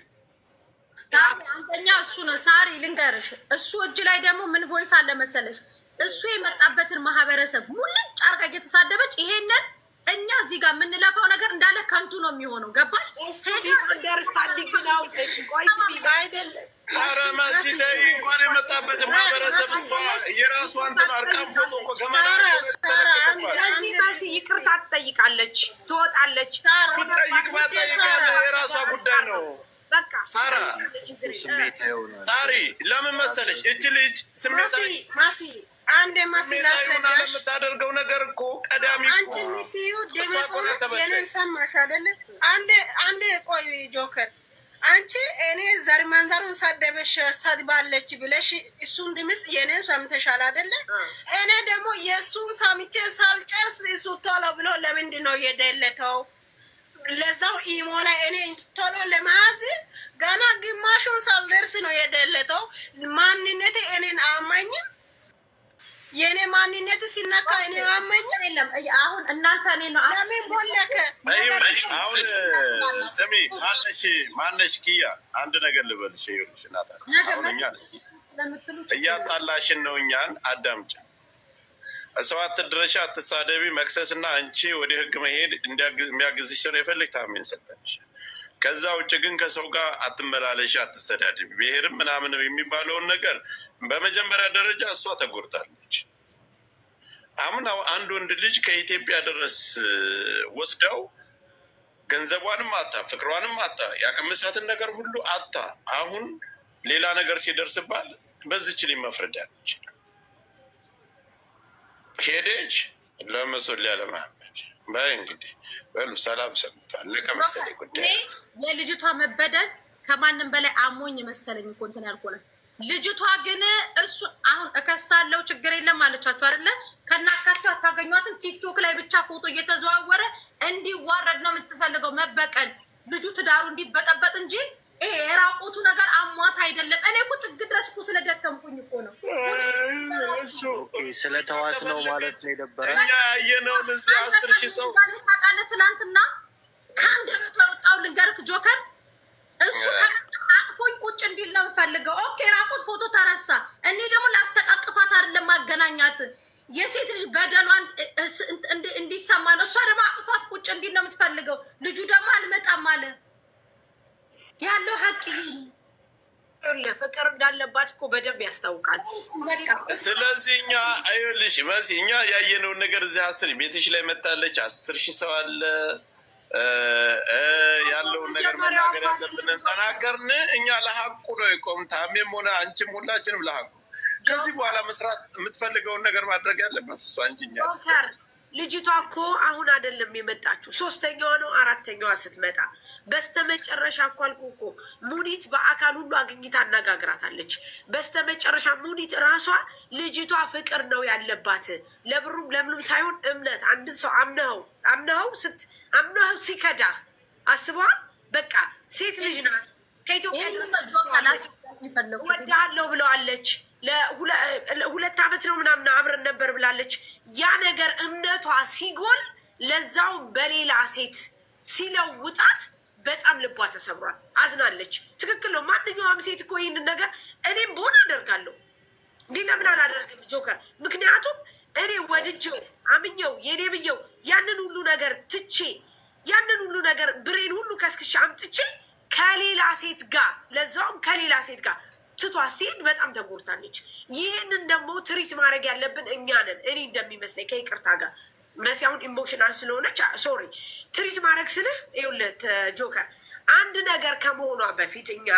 አንደኛ እሱ ነው ሳሪ ልንገርሽ። እሱ እጅ ላይ ደግሞ ምን ቮይስ አለ መሰለሽ? እሱ የመጣበትን ማህበረሰብ ሙልጭ አርጋ እየተሳደበች ይሄንን እኛ እዚህ ጋር የምንለፋው ነገር እንዳለ ከንቱ ነው የሚሆነው። ገባሽ? ኧረ መሲ ተይ እንኳን የመጣበት ማህበረሰብ እንኳ የራሱ አንተን አርቃም ፎቶ እኮ ይቅርታ ትጠይቃለች፣ ትወጣለች። ትጠይቅ ባትጠይቅ የራሷ ጉዳይ ነው። ሳራ ታሪ ለምን መሰለሽ እቺ ልጅ ስሜታዊ ሆና ለምታደርገው ነገር እኮ ቀዳሚ አንቺ ምትዩ ደመሰለኝ ሰማሽ አይደለ? አንዴ ቆይ ጆከር አንቺ እኔ ዘር መንዘሩን ሳደበሽ ሳድባለች ብለሽ እሱን ድምጽ የኔን ሰምተሻል አይደለ? እኔ ደግሞ የሱን ሰምቼ ሳልጨርስ እሱ ቶሎ ብሎ ለምንድን ነው የደለተው? ለዛው ኢሞና እኔ ቶሎ ለማዝ ገና ግማሹን ሳልደርስ ነው የደለተው። ማንነቴ እኔን አማኝም የኔ ማንነት ሲነካ እኔ አማኝ አይደለም። አሁን እናንተ እኔ ነው ለምን ቦለከ? አሁን ስሚ ማነሽ ኪያ አንድ ነገር ልበልሽ። ይኸውልሽ እናታ አሁን እኛ እያጣላሽን ነው። እኛን አዳምጪ። ሰው አትድረሻ፣ አትሳደቢ። መክሰስና አንቺ ወደ ህግ መሄድ የሚያግዝሽ ሰው የፈልግ ታሜን ሰጠንሽ። ከዛ ውጭ ግን ከሰው ጋር አትመላለሽ፣ አትሰዳድቢ። ብሔርም ምናምን የሚባለውን ነገር በመጀመሪያ ደረጃ እሷ ተጎድታለች። አሁን አንድ ወንድ ልጅ ከኢትዮጵያ ድረስ ወስደው ገንዘቧንም አጣ፣ ፍቅሯንም አጣ፣ ያቀመሳትን ነገር ሁሉ አጣ። አሁን ሌላ ነገር ሲደርስባት በዚች ላይ መፍረድ ያለች ሄደች ለመሶሊያ ለማመድ ባይ እንግዲህ በሉ ሰላም ሰምቷል። ለከመሰለ ጉዳይ የልጅቷ መበደል ከማንም በላይ አሞኝ መሰለኝ እኮ እንትን ያልኩት። ልጅቷ ግን እሱ አሁን እከሳለው ችግር የለም አለቻችሁ አይደለ? ከናካችሁ አታገኟትም። ቲክቶክ ላይ ብቻ ፎቶ እየተዘዋወረ እንዲዋረድ ነው የምትፈልገው መበቀል። ልጁ ትዳሩ እንዲበጠበጥ እንጂ ይሄ የራቁቱ ነገር አሟት አይደለም። እኔ እኮ ጥግ ድረስ እኮ ስለደከምኩኝ እኮ ነው። ስለተዋት ነው ማለት ነው የደበረ። እኛ ያየነውን እዚህ 10,000 ሰው ታውቃለህ። ትናንትና ከአንደበቱ ያወጣው ልንገርክ ጆከር፣ እሱ አቅፎኝ ቁጭ እንዲል ነው የምፈልገው። ኦኬ ራቁት ፎቶ ተረሳ። እኔ ደግሞ ላስተቃቅፋት አይደለም ማገናኛት የሴት ልጅ በደሏን እንዲሰማ ነው። እሷ ደግሞ አቅፋት ቁጭ ቁጭ እንዲል ነው የምትፈልገው። ልጁ ደግሞ አልመጣም አለ። ያለው ሀቅ ይሄ ነው። ፍቅር እንዳለባት እኮ በደንብ ያስታውቃል። ስለዚህ እኛ አይልሽ መሲ እኛ ያየነውን ነገር እዚህ 10 ቤትሽ ላይ መጣለች 10,000 ሰው አለ ያለውን ነገር መናገር ያለብንን ተናገርን። እኛ ለሐቁ ነው የቆም ታሜም ሆነ አንቺም ሁላችንም ለሐቁ ከዚህ በኋላ መስራት የምትፈልገውን ነገር ማድረግ ያለባት እሷ እንጂ እኛ ልጅቷ እኮ አሁን አይደለም የመጣችው 3ኛዋ ነው 4ኛዋ ስትመጣ በስተመጨረሻ እኮ አልኩህ እኮ ሙኒት በአካል ሁሉ አግኝታ አነጋግራታለች። በስተመጨረሻ ሙኒት ራሷ ልጅቷ ፍቅር ነው ያለባት ለብሩም ለምንም ሳይሆን እምነት አንድ ሰው አምነው ሲከዳ አስበዋል። በቃ ሴት ልጅ ናት ከኢትዮጵያ ወዳለው ብለዋለች። ለ2 ዓመት ነው ምናምን አብረን ነበር ብላለች። ያ ነገር እምነቷ ሲጎል ለዛው በሌላ ሴት ሲለውጣት በጣም ልቧ ተሰብሯል፣ አዝናለች። ትክክል ነው። ማንኛውም ሴት እኮ ይህንን ነገር እኔም በሆነ አደርጋለሁ እንዴ ለምን አላደርግም ጆከር? ምክንያቱም እኔ ወድጄው አምኜው የኔ ብዬው ያንን ሁሉ ነገር ትቼ ያንን ሁሉ ነገር ብሬን ሁሉ ከስክሻ አምጥቼ ከሌላ ሴት ጋር ለዛውም ከሌላ ሴት ጋር ትቷ ሲሄድ በጣም ተጎድታለች። ይህንን ደግሞ ትሪት ማድረግ ያለብን እኛ ነን። እኔ እንደሚመስለኝ ከይቅርታ ጋር መሲያውን ኢሞሽናል ስለሆነች ሶሪ ትሪት ማድረግ ስልህ ይኸውልህ ጆከር አንድ ነገር ከመሆኗ በፊት እኛ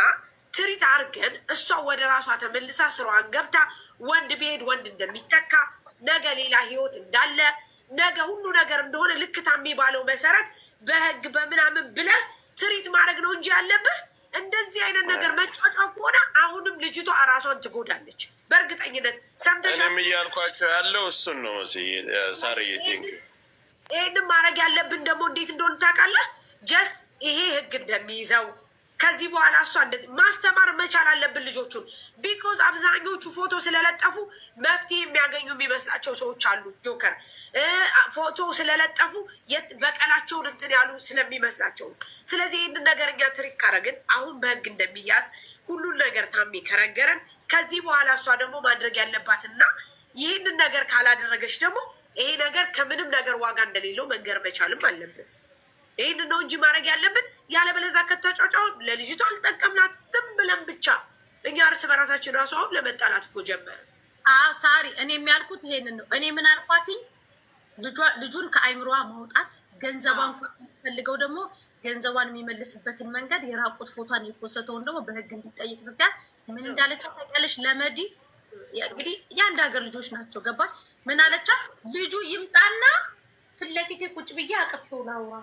ትሪት አድርገን እሷ ወደ ራሷ ተመልሳ ስራዋን ገብታ ወንድ ቢሄድ ወንድ እንደሚተካ ነገ ሌላ ህይወት እንዳለ ነገ ሁሉ ነገር እንደሆነ ልክ ታሜ ባለው መሰረት በህግ በምናምን ብለህ ትሪት ማድረግ ነው እንጂ ያለብህ እንደዚህ አይነት ነገር መጫጫ ከሆነ አሁንም ልጅቷ ራሷን ትጎዳለች በእርግጠኝነት። ሰምተሻል? እኔም እያልኳቸው ያለው እሱን ነው። ሳርዬ ይህንን ማድረግ ያለብን ደግሞ እንዴት እንደሆነ ታውቃለህ? ጀስት ይሄ ህግ እንደሚይዘው ከዚህ በኋላ እሷ እንደዚህ ማስተማር መቻል አለብን ልጆቹን። ቢኮዝ አብዛኞቹ ፎቶ ስለለጠፉ መፍትሄ የሚያገኙ የሚመስላቸው ሰዎች አሉ ጆከር። ፎቶ ስለለጠፉ በቀላቸውን እንትን ያሉ ስለሚመስላቸው። ስለዚህ ይህንን ነገር እኛ ትሪት ካረግን አሁን በህግ እንደሚያዝ ሁሉን ነገር ታሜ ከረገረን ከዚህ በኋላ እሷ ደግሞ ማድረግ ያለባትና ይህንን ነገር ካላደረገች ደግሞ ይሄ ነገር ከምንም ነገር ዋጋ እንደሌለው መንገር መቻልም አለብን። ይህን ነው እንጂ ማድረግ ያለብን። ያለበለዚያ ከተጫጫው ለልጅቷ አልጠቀምናት ዝም ብለን ብቻ እኛ እርስ በራሳችን ራሱ አሁን ለመጣላት እኮ ጀመረ። ሳሪ እኔ የሚያልኩት ይሄንን ነው። እኔ ምን አልኳትኝ ልጁን ከአይምሮዋ ማውጣት ገንዘቧን ፈልገው ደግሞ ገንዘቧን የሚመልስበትን መንገድ የራቁት ፎቶን የፖስተውን ደግሞ በህግ እንዲጠይቅ ዝጋት ምን እንዳለቻት ታውቂያለሽ? ለመዲ እንግዲህ የአንድ ሀገር ልጆች ናቸው ገባች። ምን አለቻት? ልጁ ይምጣና ፊት ለፊቴ ቁጭ ብዬ አቅፌው ላውራ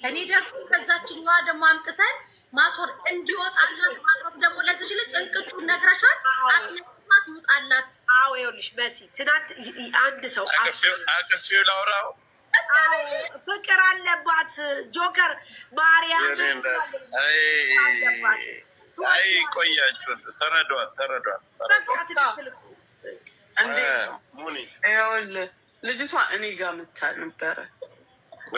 እኔ ደግሞ ከዛችኛዋ ደግሞ አምጥተን ማሶር እንዲወጣላት ማድረግ ደግሞ ለዚህ ልጅ እንቅጩን ነግራሻል። አስነሳት ይውጣላት። አዎ ይኸውልሽ መሲ ትናንት አንድ ሰው አቅፌው ላውራው ፍቅር አለባት ጆከር ማርያም አይ ቆያችሁ ተረዷት እንዴት ሙኒ ይኸውልህ ልጅቷ እኔ ጋር መታ ነበረ።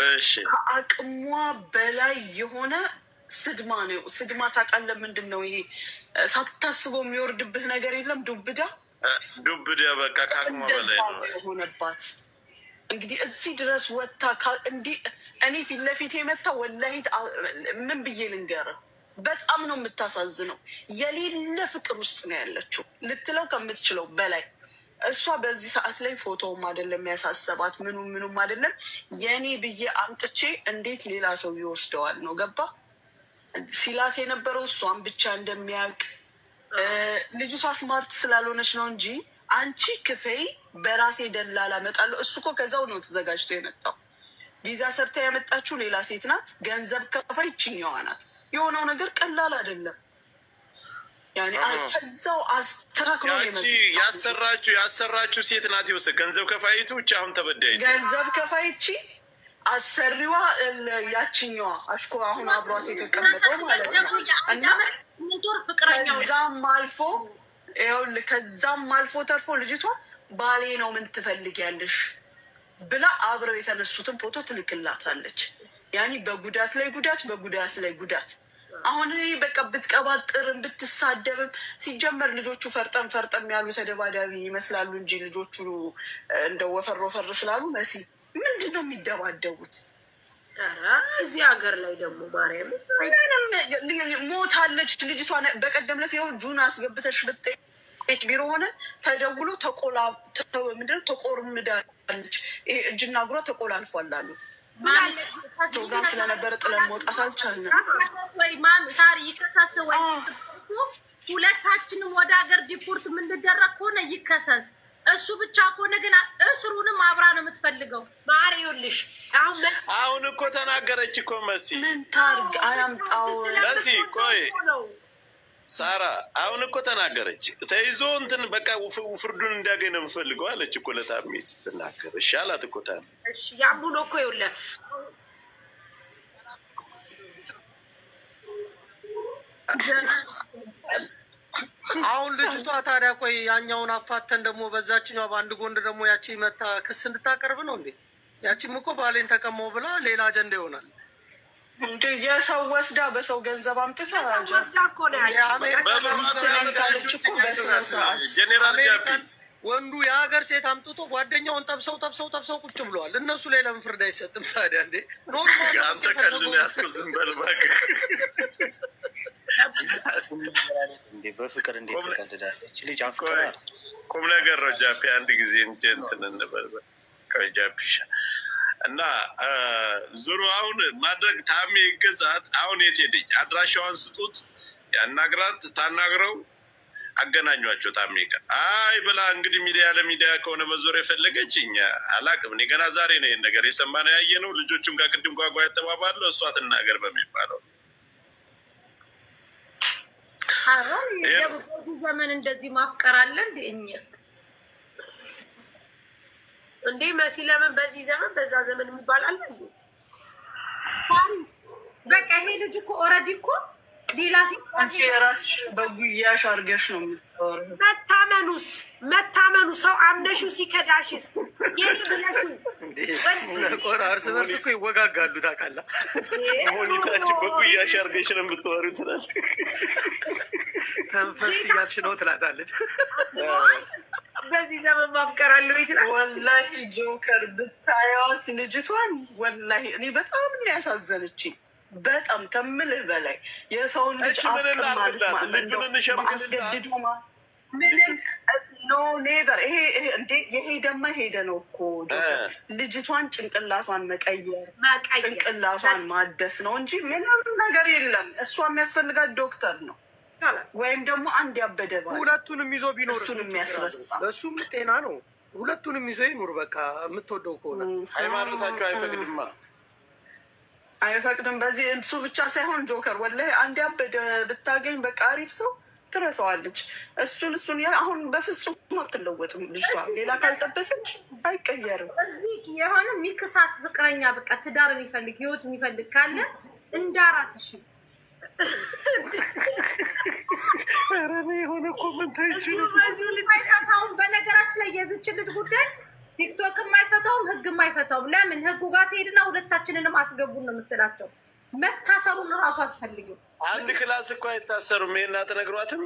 እሺ ከአቅሟ በላይ የሆነ ስድማ ነው። ስድማ ታውቃለህ ምንድን ነው ይሄ? ሳታስበው የሚወርድብህ ነገር የለም። ዱብዳ በቃ ከአቅሟ በላይ ነው የሆነባት። እንግዲህ እዚህ ድረስ ወጥታ እንዲህ እኔ ፊት ለፊት የመታ ወላሂ ምን ብዬ ልንገርህ፣ በጣም ነው የምታሳዝነው። የሌለ ፍቅር ውስጥ ነው ያለችው ልትለው ከምትችለው በላይ። እሷ በዚህ ሰዓት ላይ ፎቶውም አይደለም ያሳሰባት ምኑም አይደለም። የኔ ብዬ አምጥቼ እንዴት ሌላ ሰው ይወስደዋል ነው ገባ ሲላት የነበረው እሷን ብቻ እንደሚያውቅ። ልጅቷ ስማርት ስላልሆነች ነው እንጂ አንቺ ክፈይ በራሴ ደላላ እመጣለሁ። እሱ እኮ ከዛው ነው ተዘጋጅቶ የመጣው። ቪዛ ሰርታ ያመጣችው ሌላ ሴት ናት። ገንዘብ ከፋይ ይችኛዋ ናት። የሆነው ነገር ቀላል አይደለም። ያኔ ከዛው አስተካክሎ ያሰራችሁ ሴት ናት። ይወሰ ገንዘብ ከፋይቱ ብቻ አሁን ተበዳይ ገንዘብ ከፋይቺ አሰሪዋ ያችኛዋ አሽኮ አሁን አብሯት የተቀመጠው ማለት ነው። እና ከዛም አልፎ ይኸውልህ ከዛም አልፎ ተርፎ ልጅቷ ባሌ ነው ምን ትፈልጊያለሽ ብላ አብረው የተነሱትን ፎቶ ትልክላታለች። ያኔ በጉዳት ላይ ጉዳት። አሁን እኔ በቃ ብትቀባጥርም ብትሳደብም ሲጀመር ልጆቹ ፈርጠም ያሉ ተደባዳቢ ይመስላሉ እንጂ ልጆቹ እንደ ወፈር ስላሉ መሲ ምንድን ነው የሚደባደቡት? እዚህ ሀገር ላይ ደግሞ ማርያም ምንም ሞታለች ልጅቷ። በቀደም ዕለት ይኸው ጁን አስገብተሽ ብትጠይቅ ቢሮ ሆነ ተደውሎ ምንድን ነው ተቆርምዳለች፣ እጅና እግሯ ተቆላልፏል አሉ። ፕሮግራም ስለነበረ ጥለን መውጣት አልቻልንም። ወይ ማም ሳሪ ይከሰስ ወይ ሁለታችንም ወደ ሀገር ዲፖርት የምንደረግ ከሆነ ይከሰስ። እሱ ብቻ ከሆነ ግን እስሩንም አብራ ነው የምትፈልገው። ማሪውልሽ አሁን እኮ ተናገረች እኮ መሲ። ምን ታርግ አያምጣው መሲ። ቆይ ሳራ አሁን እኮ ተናገረች። ተይዞ እንትን በቃ ፍርዱን እንዲያገኝ ነው የምፈልገው አለች እኮ ለታሜ ስትናገር። እሺ አላት እኮ ታሜ። እሺ ያቡን እኮ ይኸውልህ አሁን ልጅቷ ታዲያ ቆይ ያኛውን አፋተን ደግሞ በዛችኛው በአንድ ጎንድ ደግሞ ያቺ መታ ክስ እንድታቀርብ ነው እንዴ? ያቺም እኮ ባሌን ተቀመው ብላ ሌላ አጀንዳ ይሆናል እንዴ? የሰው ወስዳ በሰው ገንዘብ አምጥታ ጀነራል ጃፒ ወንዱ የሀገር ሴት አምጥቶ ጓደኛውን ጠብሰው ቁጭ ብለዋል። እነሱ ላይ ለምን ፍርድ አይሰጥም ታዲያ? እንዴ ኖርማል አንተ ቀልድ ነው ያስከው። ዝም በል እባክህ። እንዴ በፍቅር እንዴት ተቀደዳለች ልጅ አፍቅራ። ቁም ነገር ነው ጃፒ። አንድ ጊዜ እንትን እንበል ከጃፒሻ እና ዙሩ አሁን ማድረግ ታሜ ይገዛት። አሁን የት ሄደች? አድራሻዋን ስጡት፣ ያናግራት፣ ታናግረው አገናኟቸው ታሜ ጋር። አይ ብላ እንግዲህ ሚዲያ ለሚዲያ ከሆነ መዞር የፈለገች እኛ አላቅም። እኔ ገና ዛሬ ነው ይሄን ነገር የሰማነው ያየነው። ልጆቹም ጋር ቅድም ጓጓ ያተባባለው እሷ ትናገር በሚባለው በዚህ ዘመን እንደዚህ ማፍቀር አለ እንዴ? እንዴ መሲ ለምን በዚህ ዘመን በዛ ዘመን የሚባል አለ እንዴ? በቃ ይሄ ልጅ እኮ ኦልሬዲ እኮ ሌላ አንቺ የራስሽ በጉያሽ አድርገሽ ነው የምታወሪው። መታመኑ ሰው አምነሽው ሲከዳሽስ የኔ ብለሽ ቆራ እርስ በርስ እኮ ይወጋጋሉ ታውቃለህ። ሞኒታችን በጉያሽ አድርገሽ ነው የምታወሪው ትላለች። ተንፈስ እያልሽ ነው ትላታለች። በዚህ ዘመን ማፍቀራለሁ ይችላል። ወላሂ ጆከር ብታያት ልጅቷን ወላሂ እኔ በጣም ነው ያሳዘነችኝ። በጣም ከምልህ በላይ የሰውን ልጅ አፍቅር ማለት አስገድዶ ምንም ኖ ኔቨር። ይሄ እንዴ የሄደማ ሄደ ነው እኮ ጆከር። ልጅቷን ጭንቅላቷን መቀየር ጭንቅላቷን ማደስ ነው እንጂ ምንም ነገር የለም። እሷ የሚያስፈልጋት ዶክተር ነው ወይም ደግሞ አንድ ያበደ ባል። ሁለቱንም ይዞ ቢኖር እሱን የሚያስረሳ እሱም ጤና ነው። ሁለቱንም ይዞ ይኑር በቃ። የምትወደው ከሆነ ሃይማኖታቸው አይፈቅድማ አይፈቅድም። በዚህ እሱ ብቻ ሳይሆን ጆከር ወላሂ አንድ ያበደ ብታገኝ በቃ አሪፍ ሰው ትረሳዋለች። እሱን አሁን በፍጹም አትለወጥም ልጅቷ። ሌላ ካልጠበሰች አይቀየርም። እዚህ የሆነ ሚክሳት ፍቅረኛ በቃ ትዳር የሚፈልግ ህይወት የሚፈልግ ካለ እንዳራትሽ አረኔ የሆነ ኮመንት አይችልም። አሁን በነገራችን ላይ የዚች ልጅ ጉዳይ ቲክቶክ የማይፈታውም ህግ የማይፈታውም። ለምን ህጉ ጋር ትሄድና ሁለታችንንም አስገቡን ነው የምትላቸው። መታሰሩን እራሱ አትፈልግም። አንድ ክላስ እኮ አይታሰሩም። ይሄን አትነግሯትም?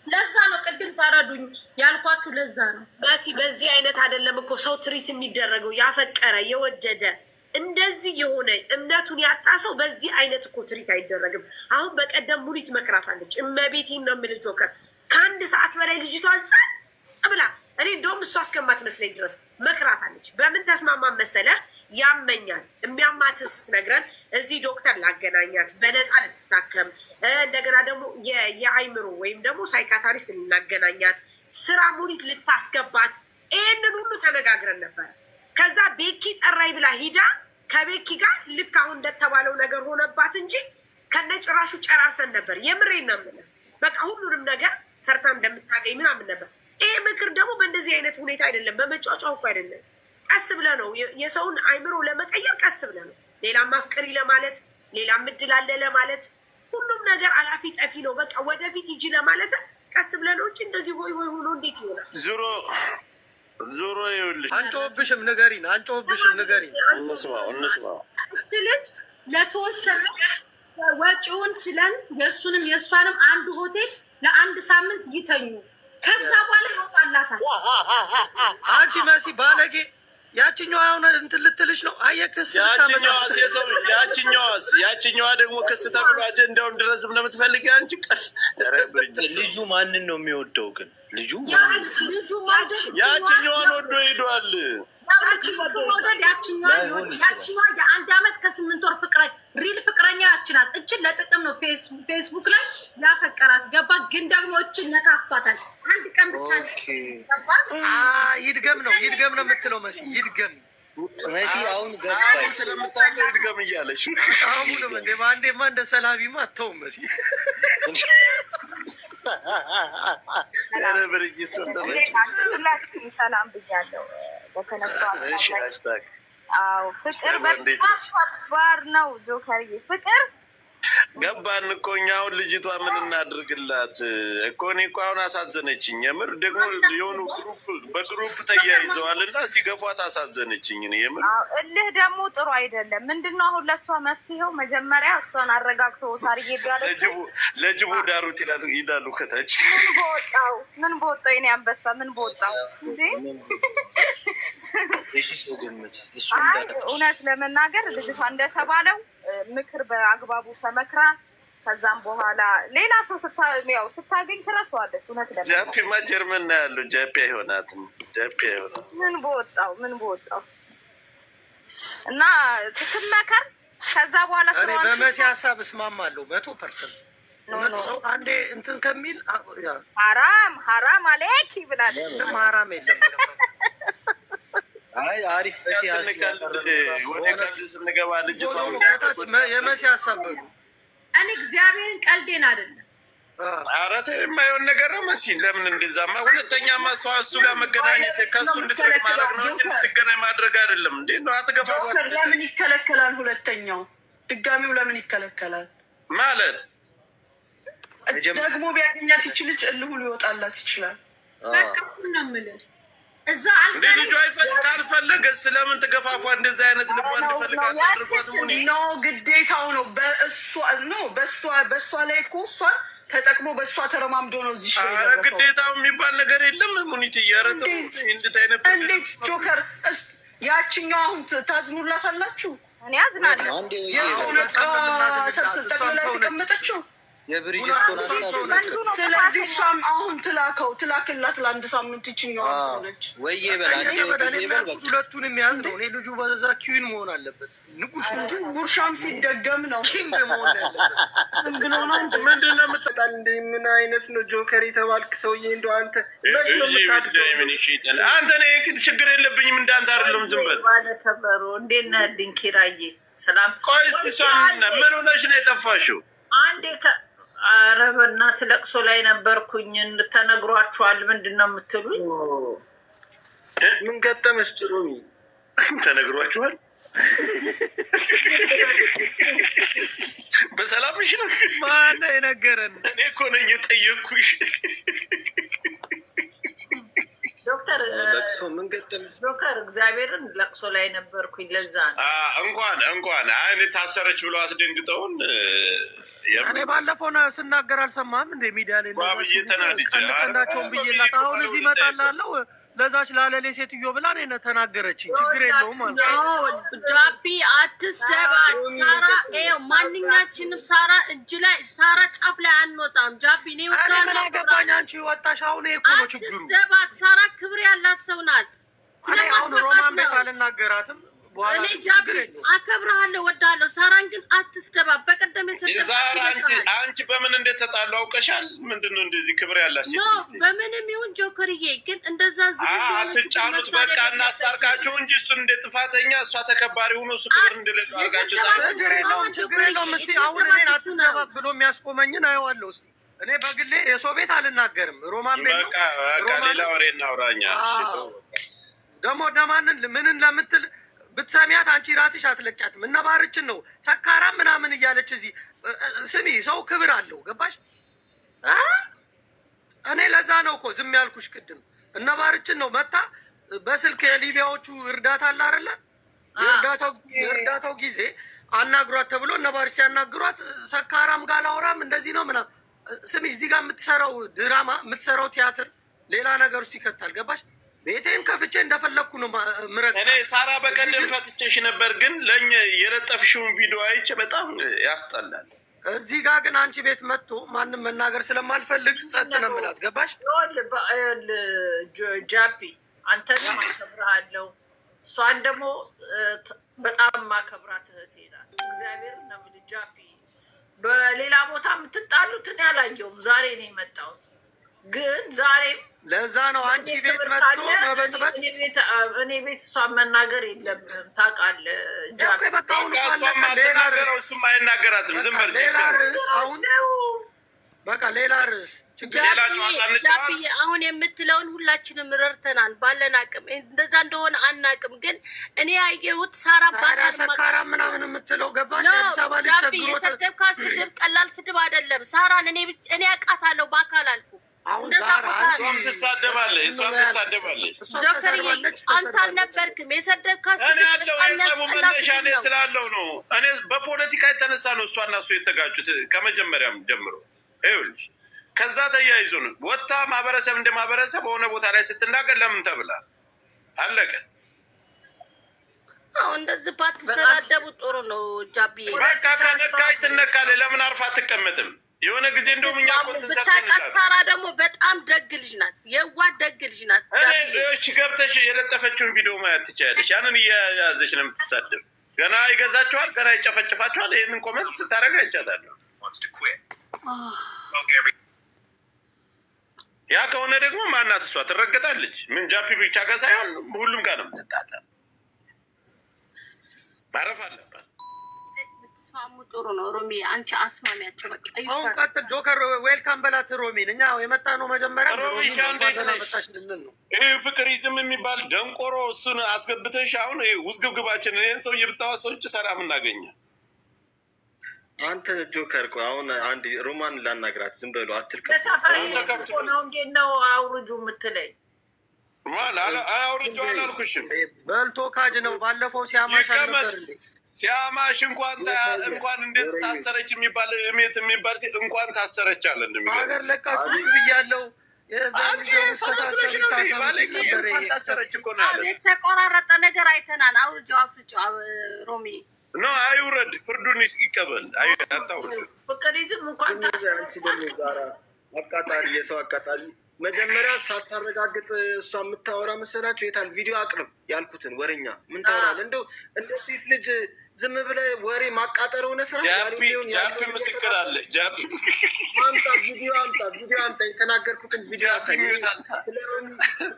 ለዛ ነው ቅድም ተረዱኝ ያልኳችሁ። ለዛ ነው መሲ በዚህ አይነት አይደለም እኮ ሰው ትሪት የሚደረገው። ያፈቀረ የወደደ እንደዚህ የሆነ እምነቱን ያጣ ሰው በዚህ አይነት እኮ ትሪት አይደረግም። አሁን በቀደም ሙኒት መክራታለች። እመቤቴን ነው የምልህ ጆከር፣ ከአንድ ሰዓት በላይ ልጅቷን ጸጥ ብላ እኔ እንደውም እሷ እስከማትመስለኝ ድረስ መክራታለች። በምን ተስማማን መሰለህ? ያመኛል የሚያማትን ስትነግረን እዚህ ዶክተር ላገናኛት በነፃ ልትታከም፣ እንደገና ደግሞ የአይምሮ ወይም ደግሞ ሳይካታሪስት ልናገናኛት፣ ስራ ሙኒት ልታስገባት፣ ይህንን ሁሉ ተነጋግረን ነበር። ከዛ ቤኪ ጠራይ ብላ ሂዳ ከቤኪ ጋር ልክ አሁን እንደተባለው ነገር ሆነባት እንጂ ከነጭራሹ ጨራርሰን ነበር። የምሬን ነው የምልህ። በቃ ሁሉንም ነገር ሰርታ እንደምታገኝ ምናምን ነበር። ይሄ ምክር ደግሞ በእንደዚህ አይነት ሁኔታ አይደለም፣ በመጫጫው እኮ አይደለም። ቀስ ብለህ ነው የሰውን አይምሮ ለመቀየር፣ ቀስ ብለህ ነው ሌላም ማፍቀሪ ለማለት፣ ሌላም እድል አለ ለማለት፣ ሁሉም ነገር አላፊ ጠፊ ነው። በቃ ወደፊት ሂጂ ለማለት ቀስ ብለህ ነው እንጂ እንደዚህ ሆይ ሆኖ እንዴት ይሆናል? ዞሮ ይኸውልሽ፣ አንጮህብሽም ንገሪን፣ እንስማው። ልጅ ለተወሰነ ወጪውን ችለን የእሱንም የእሷንም አንድ ሆቴል ለአንድ ሳምንት ይተኙ። ከዛ በኋላ ይወጣላታል። አንቺ መሲ ባለጌ ያችኛዋ አሁን እንትን ልትልሽ ነው። አየክስ ያችኛዋ ደግሞ ክስ ተብሎ አጀንዳውን ድረስም ነው የምትፈልጊ አንቺ። ቀስ ልጁ ማንን ነው የሚወደው ግን? ልጁ ያችኛዋን ወዶ ሄዷል። ያችኛዋ የአንድ አመት ከ8 ወር ፍቅረኛ ሪል ፍቅረኛ ያችናት። እችን ለጥቅም ነው ፌስቡክ ላይ ያፈቀራት ገባ። ግን ደግሞ እችን ነካፋታል። አንድ ቀን ብቻ ይድገም ነው የምትለው መሲ። ይድገም መሲ አሁን ገባኝ ስለምታውቀው ይድገም እያለሽ አሁንም እንደ ባንዴማ እንደ ሰላቢማ አተውም መሲ ሰላም ብያለሁ። ፍቅር በጣም ከባድ ነው ጆከርዬ። ፍቅር ገባን እኮ እኛ አሁን ልጅቷ ምን እናድርግላት እኮ። እኔ እኮ አሁን አሳዘነችኝ። የምር ደግሞ የሆኑ በግሩፕ ተያይዘዋል እና ሲገፏት አሳዘነችኝ። እኔ የምር እልህ ደግሞ ጥሩ አይደለም። ምንድነው አሁን ለእሷ መፍትሄው? መጀመሪያ እሷን አረጋግቶ ሳርዬ ቢያለችው ለጅቡ ዳሩት ይላሉ ከታች። ምን በወጣው የኔ አንበሳ ምን በወጣው እንዴ? እውነት ለመናገር ልጅቷ እንደተባለው ምክር በአግባቡ ተመክራ ከዛም በኋላ ሌላ ሰው ስታገኝ ትረሳዋለች። እውነት ለምን ጃፒማ ጀርመን ነው ያለው። ጃፒ አይሆናትም። ምን በወጣው እና ትመከር። ከዛ በኋላ እኔ በመሲ ሀሳብ እስማማለሁ 100%። ሰው አንዴ እንትን ከሚል ሐራም አለኪ ብላለ። ሐራም የለም። አይ አሪፍ ወደ ቀልድ ስንገባ ልጅቷ የመሲ ሀሳብ በሉ። እኔ እግዚአብሔርን ቀልዴን አይደለም። ኧረ ተይ የማይሆን ነገር ነው መሲ። ለምን እንደዛማ? ሁለተኛማ እሱ ጋር መገናኘት ከሱ እንድትርቅ ማድረግ ነው እንጂ እንድትገናኝ ማድረግ አይደለም እንዴ? ነው አትገፋው። ለምን ይከለከላል? ሁለተኛው ድጋሚው ለምን ይከለከላል ማለት? ደግሞ ቢያገኛት ይችልች እልሁ ሊወጣላት ይችላል። በቃ ነው የምልህ እዛ እንደ ልጁ ካልፈለገ ስለምን ተገፋፏ? እንደዚህ አይነት ልቧ እንድፈልጋት አድርጓት ሙኒ ነው ግዴታው ነው። በእሷ ላይ እኮ እሷን ተጠቅሞ በእሷ ተረማምዶ ነው እዚህ ሽሬ ደረሰው። ግዴታው የሚባል ነገር የለም ሙኒት እያረተው እንዴት አይነት እንዴት ጆከር ያችኛው አሁን ታዝኑላታላችሁ? እኔ አዝናለሁ። የሁለት ሰርስ ጠቅልላ ተቀመጠችው የብሪጅስቶን ሀሳብ። ስለዚህ እሷም አሁን ትላክላት ለአንድ ሳምንት ይችኛው ሰለች ወይዬ በል ሁለቱን የሚያዝ ነው። እኔ ልጁ በዛ ኪዊን መሆን አለበት። ንጉስ ጉርሻም ሲደገም ነው ኪንግ መሆን ያለበት። ዝም ብሎ ነው ምንድነው የምትጣል እንደ ምን አይነት ነው ጆከር የተባልክ ሰውዬ? እንደው አንተ መች ነው የምታድገው? አንተ ነህ ችግር የለብኝም እንዳንተ አይደለም። ዝም በል ማለት ተበሩ። እንዴት ነህ ድንኪራዬ? ሰላም። ቆይ እሷን ምን ሆነሽ ነው የጠፋሽው? አንዴ ኧረ በእናትህ ለቅሶ ላይ ነበርኩኝ። ተነግሯችኋል? ምንድን ነው የምትሉኝ? ምን ገጠመሽ ጥሩሚ? ተነግሯችኋል? በሰላምሽ ነው? ማነው የነገረን? እኔ እኮ ነኝ የጠየኩሽ። ዶክተር ለቅሶ ምን ገጠመሽ? ዶክተር እግዚአብሔርን ለቅሶ ላይ ነበርኩኝ። ለዛ ነው እንኳን እኔ ታሰረች ብሎ አስደንግጠውን። እኔ ባለፈው ስናገር አልሰማህም እንደ ሚዲያ ላይ ቀንዳቸውን ብዬላት አሁን እዚህ እመጣላለሁ ለዛች ላለሌ ሴትዮ ብላ እኔ ተናገረችኝ። ችግር የለውም ማለት ነው። ጃፒ አትስደባት። ሳራ ማንኛችንም ሳራ እጅ ላይ ሳራ ጫፍ ላይ አንወጣም። ጃፒ ነው ወጣ ምን አገባኝ? አንቺ ወጣሽ። አሁን እኮ ነው ችግሩ። አትስደባት። ሳራ ክብር ያላት ሰው ናት። ስለማትወጣት ነው አልናገራትም። እኔ ጃፒ አከብርሃለሁ ወዳለሁ። ሳራን ግን አትስደባት። በቀደም አንቺ በምን እንደተጣሉ አውቀሻል? ምንድነው እንደዚህ ክብር ያላት ሴት ነው? በምንም ይሁን ጆከርዬ ግን እንደዛ አትጫኑት። በቃ እናስታርቃቸው እንጂ እሱን እንደ ጥፋተኛ እሷ ተከባሪ ሆኖ እሱ ክብር እንደሌለው አድርጋቸው። ችግር የለውም። እስኪ አሁን እኔን አትስደባት ብሎ የሚያስቆመኝን አየዋለሁ። እስኪ እኔ በግሌ የሰው ቤት አልናገርም። ሮማን ቤት ነው። ሌላ ወሬ እናውራኛ። ደግሞ ደማንን ምንን ለምትል ብትሰሚያት አንቺ ራስሽ አትለቂያትም። እና ባርችን ነው ሰካራም ምናምን እያለች እዚህ ስሚ፣ ሰው ክብር አለው። ገባሽ? እኔ ለዛ ነው እኮ ዝም ያልኩሽ ቅድም። እና ባርችን ነው መታ በስልክ የሊቢያዎቹ እርዳታ አለ አይደለ? የእርዳታው ጊዜ አናግሯት ተብሎ እነ ባርች ሲያናግሯት ሰካራም ጋር ላውራም እንደዚህ ነው ምናምን። ስሚ፣ እዚህ ጋር የምትሰራው ድራማ የምትሰራው ቲያትር ሌላ ነገር ውስጥ ይከታል። ገባሽ? ቤቴን ከፍቼ እንደፈለኩ ነው ምረጥ። እኔ ሳራ በቀደም ፈትቼሽ ነበር፣ ግን ለኛ የለጠፍሽውን ቪዲዮ አይቼ በጣም ያስጠላል። እዚህ ጋር ግን አንቺ ቤት መጥቶ ማንም መናገር ስለማልፈልግ ጸጥ ነው የምላት። ገባሽ? ጃፒ አንተንም አከብርሃለሁ፣ እሷን ደግሞ በጣም ማከብራት እህቴ ናት። እግዚአብሔር ነው የምልህ ጃፒ። በሌላ ቦታ የምትጣሉት እኔ አላየሁም። ዛሬ ነው የመጣሁት። ግን ዛሬም ለዛ ነው አንቺ ቤት መጥቶ መበጥበጥ። እኔ ቤት እሷን መናገር የለብህም ታውቃለህ። ጃፒ እሱም አይናገራትም። ዝም በል ሌላ ርዕስ አሁን በቃ ሌላ ርዕስ ጃፒ አሁን የምትለውን ሁላችንም ረድተናል ባለን አቅም። እንደዛ እንደሆነ አናቅም። ግን እኔ ያየሁት ሳራ ሰካራ ምናምን የምትለው ገባሽ? አዲስ አበባ ልጅ ቸግሮት የሰደብካት ስድብ ቀላል ስድብ አይደለም። ሳራን እኔ አውቃታለሁ በአካል አልኩ። አሁን ዛራ እሷም ትሳደባለች። ጆከርዬ አንተ አልነበርክም የሰደብካት ስድብ። እኔ ያለው የሰሙ መነሻ እኔ ስላለው ነው። እኔ በፖለቲካ የተነሳ ነው እሷና እሱ የተጋጩት ከመጀመሪያም ጀምሮ። ይኸውልሽ ከዛ ተያይዞ ነው ወጣ ማህበረሰብ እንደ ማህበረሰብ በሆነ ቦታ ላይ ስትናገር ለምን ተብላ አለቀ። አሁን እንደዚህ ባትሰዳደቡ ጥሩ ነው ጃፒ። በቃ ከነካይ ትነካለህ። ለምን አርፋ አትቀመጥም? የሆነ ጊዜ እንደውም እኛ ብታውቃት ሳራ ደግሞ በጣም ደግ ልጅ ናት፣ የዋህ ደግ ልጅ ናት። እሺ ገብተሽ የለጠፈችውን ቪዲዮ ማየት ትችያለሽ። ያንን እየያዘች ነው የምትሳደብ። ገና ይገዛቸዋል፣ ገና ይጨፈጭፋቸዋል። ይህንን ኮመንት ስታደርግ አይቻታለሁ። ያ ከሆነ ደግሞ ማናት እሷ ትረገጣለች። ምን ጃፒ ብቻ ጋር ሳይሆን ሁሉም ጋር ነው የምትጣላ። ማረፍ አለባት። ብትስማሙ ጥሩ ነው። ሮሚ አንቺ አስማሚያቸው በቃ አሁን ቀጥል። ጆከር ዌልካም በላት ሮሚን። እኛ የመጣ ነው መጀመሪያ ሮሚ መጣሽ ልንል ነው። ይሄ ፍቅሪዝም የሚባል ደንቆሮ እሱን አስገብተሽ አሁን ይሄ ውዝግብግባችን ይሄን ሰው የብታዋሰዎች ሰላም እናገኛለን። አንተ ጆከር ቆይ አሁን አንድ ሮማን ላናግራት። ዝም በሉ አትልቀቁ። ነው እንዴት ነው አውርጁ የምትለኝ? ማን አውርጁ አላልኩሽም። በልቶ ካጅ ነው። ባለፈው ሲያማሽ ነበር እንዴ? ሲያማሽ እንኳን እንዴት ታሰረች የሚባል እሜት የሚባል እንኳን ታሰረች አለ እንደሚለው ሀገር ለቃችሁ ብያለሁ። ታሰረች እኮ ነው ያለ። የተቆራረጠ ነገር አይተናል። አውርጁ አፍርጩ ሮሚ ኖ አይውረድ፣ ፍርዱን ይቀበል። አታውርድ። ፍቅሪዝም እንኳን አቃጣሪ የሰው አቃጣሪ መጀመሪያ ሳታረጋግጥ እሷ የምታወራ መሰላችሁ? የታል ቪዲዮ አቅርብ ያልኩትን ወሬኛ ምን ታወራለህ? እንደው እንደ ሴት ልጅ ዝም ብለህ ወሬ ማቃጠር ሆነ ስራ። ጃፒ ምስክር አለ። ጃፒ አምጣ ቪዲዮ አምጣ የተናገርኩትን ቪዲዮ አሳይ።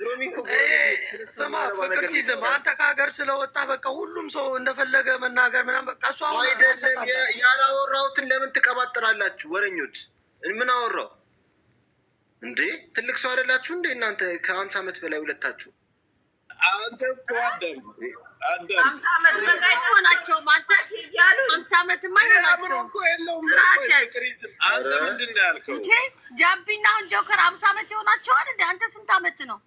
ሮሚ እኮ ፍቅር ሲዝም አንተ ከሀገር ስለወጣ በቃ ሁሉም ሰው እንደፈለገ መናገር ምናምን በቃ እሷ አይደለም። ያላወራሁትን ለምን ትቀባጥራላችሁ ወሬኞች? ምን አወራው እንዴ? ትልቅ ሰው አይደላችሁ እንዴ እናንተ? ከ50 ዓመት በላይ ሁለታችሁ። አንተ እኮ አደም 50 ዓመት በላይ ሆናቸው ማንተ ይያሉ 50 ዓመት ማይሆናቸው እኮ የለውም። አንተ ምንድን ነው ያልከው? እንዴ ጃፒና አሁን ጆከር 50 ዓመት ይሆናቸዋል እንዴ? አንተ ስንት ዓመት ነው?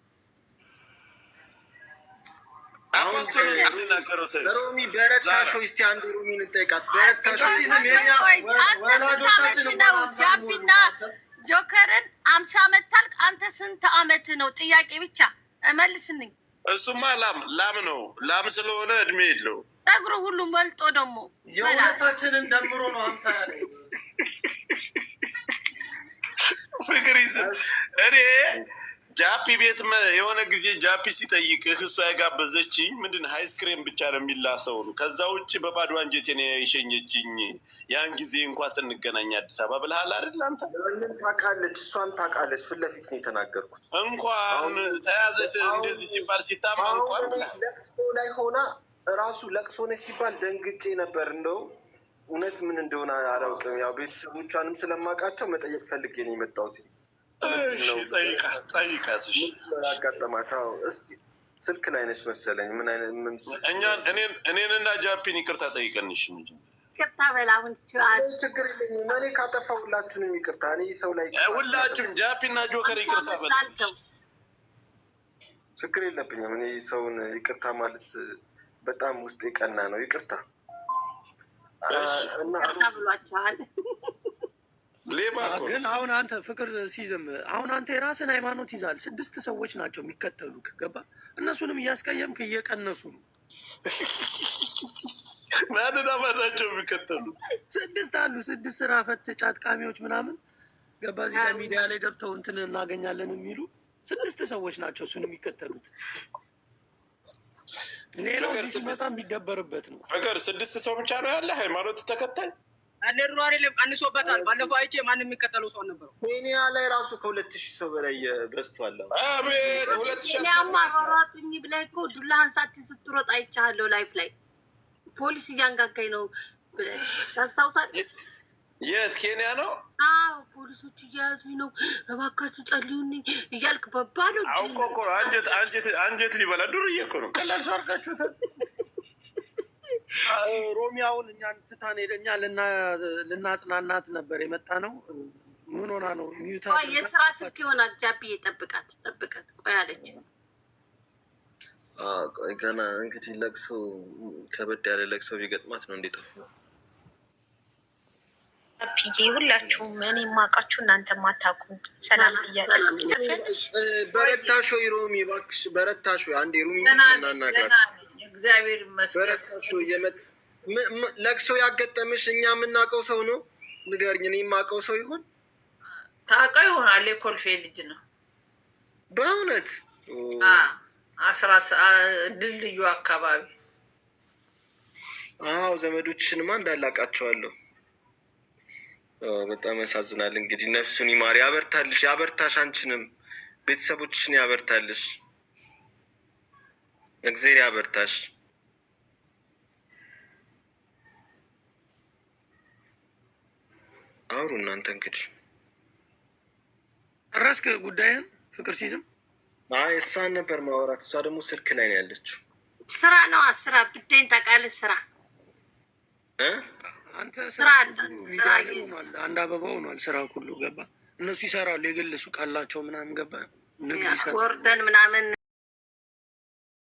ሮሚ በረታሽ ወይ? እስቲ አንድ ሮሚን እንጠይቃት። በረታሽ ወላጆቻችን ነው ጃፒና ጆከርን 50 ዓመት ታልክ። አንተ ስንት ዓመት ነው? ጥያቄ ብቻ መልስልኝ። እሱማ ላም ነው። ላም ስለሆነ እድሜ የለው። ፀጉሩ ሁሉ መልጦ ደግሞ የሁለታችንን ደምሮ ነው 50 ያለ። ፍቅሪዝም እኔ ጃፒ ቤት የሆነ ጊዜ ጃፒ ሲጠይቅህ እሷ ያጋበዘችኝ ምንድን አይስክሬም ብቻ ነው የሚላሰው ነው። ከዛ ውጭ በባዶ አንጀቴ ነው የሸኘችኝ። ያን ጊዜ እንኳን ስንገናኝ አዲስ አበባ ብለሃል አይደል አንተ? ምን ታውቃለች? እሷን ታውቃለች። ፊት ለፊት ነው የተናገርኩት። እንኳን ተያዘች እንደዚህ ሲባል ሲታማ እንኳን ለቅሶ ላይ ሆና እራሱ ለቅሶ ነች ሲባል ደንግጬ ነበር። እንደው እውነት ምን እንደሆነ አላውቅም። ያው ቤተሰቦቿንም ስለማውቃቸው መጠየቅ ፈልጌ ነው የመጣሁት። ጠይቃት ያጋጠማት። እስኪ ስልክ ላይ ነች መሰለኝ። ምን አይነት ምን እኔንና ጃፒን ይቅርታ ጠይቀንሽ እንጂ ይቅርታ በላውን ችግር የለኝም። እኔ ካጠፋ ሁላችሁንም ይቅርታ። እኔ ሰው ላይ ሁላችሁም ጃፒና ጆከር ይቅርታ በላቸው። ችግር የለብኝም። እኔ ሰውን ይቅርታ ማለት በጣም ውስጥ የቀና ነው። ይቅርታ እና ብሏቸዋል። ሌባ እኮ ግን አሁን አንተ ፍቅር ሲዝም አሁን አንተ የራስን ሃይማኖት ይዛል። 6 ሰዎች ናቸው የሚከተሉክ ገባ? እነሱንም እያስቀየምክ እየቀነሱ ነው። ማንን አማናቸው የሚከተሉ 6 አሉ። 6 ስራ ፈት ጫጥቃሚዎች ምናምን ገባ? እዚህ ጋር ሚዲያ ላይ ገብተው እንትን እናገኛለን የሚሉ 6 ሰዎች ናቸው እሱን የሚከተሉት። ሌላው ሲመጣ የሚደበርበት ነው። ፍቅር 6 ሰው ብቻ ነው ያለ ሃይማኖት ተከታይ አለሩ አይደለም ቀንሶበታል። ባለፈው አይቼ ማንም የሚከተለው ሰው ነበር። ኬንያ ላይ ራሱ ከ2000 ሰው በላይ በዝቷል። አቤት 2000 ያማራራቱኝ ብላይ እኮ ዱላህን ስትሮጥ አይቻለሁ ላይፍ ላይ ፖሊስ እያንጋጋኝ ነው ብለህ ታስታውሳለህ? የት ኬንያ ነው? አዎ ፖሊሶቹ እያያዙኝ ነው እባካችሁ ጸልዩልኝ እያልክ በባዶ አውቆ እኮ አንጀት ሊበላ ዱርዬ እኮ ነው። ቀላል ሰው አድርጋችሁታል። ሮሚያውን እኛን ትታን ሄደኛ ልናጽናናት ነበር የመጣ ነው። ምን ሆና ነው ሚዩታ? የስራ ስልክ ይሆናል። ጃፒዬ ጠብቃት ቆይ አለች። ቆይ ገና እንግዲህ ለቅሶ ከበድ ያለ ለቅሶ ቢገጥማት ነው እንዴጠፉ ፒጂ ሁላችሁም እኔ የማውቃችሁ እናንተ የማታውቁ ሰላም ብያለሁ። በረታሽ ወይ ሮሚ? እባክሽ በረታሽ ወይ? አንዴ ሮሚ እናናግራት። እግዚአብሔር ይመስገን። በረታሽ ወይ? ለቅሶ ያገጠምሽ እኛ የምናውቀው ሰው ነው? ንገርኝ። እኔ የማውቀው ሰው ይሆን? ታውቀው ይሆናል። የኮልፌ ልጅ ነው በእውነት። ድልድዩ አካባቢ። አዎ ዘመዶችንማ እንዳላቃቸዋለሁ። በጣም ያሳዝናል። እንግዲህ ነፍሱን ይማር፣ ያበርታልሽ፣ ያበርታሽ፣ አንቺንም ቤተሰቦችሽን ያበርታልሽ፣ እግዚአብሔር ያበርታሽ። አውሩ እናንተ እንግዲህ ጨረስክ ጉዳይን? ፍቅር ሲዝም አይ እሷን ነበር ማውራት። እሷ ደግሞ ስልክ ላይ ነው ያለችው። ስራ ነው ስራ ብቻዬን ታውቃለህ። ስራ አንተ ስራ ሆኗል። አንድ አበባ ሆኗል ስራ ሁሉ ገባ። እነሱ ይሰራሉ የግል ሱቅ አላቸው ምናምን ገባ። ንግድ ይሰራሉ ወርደን ምናምን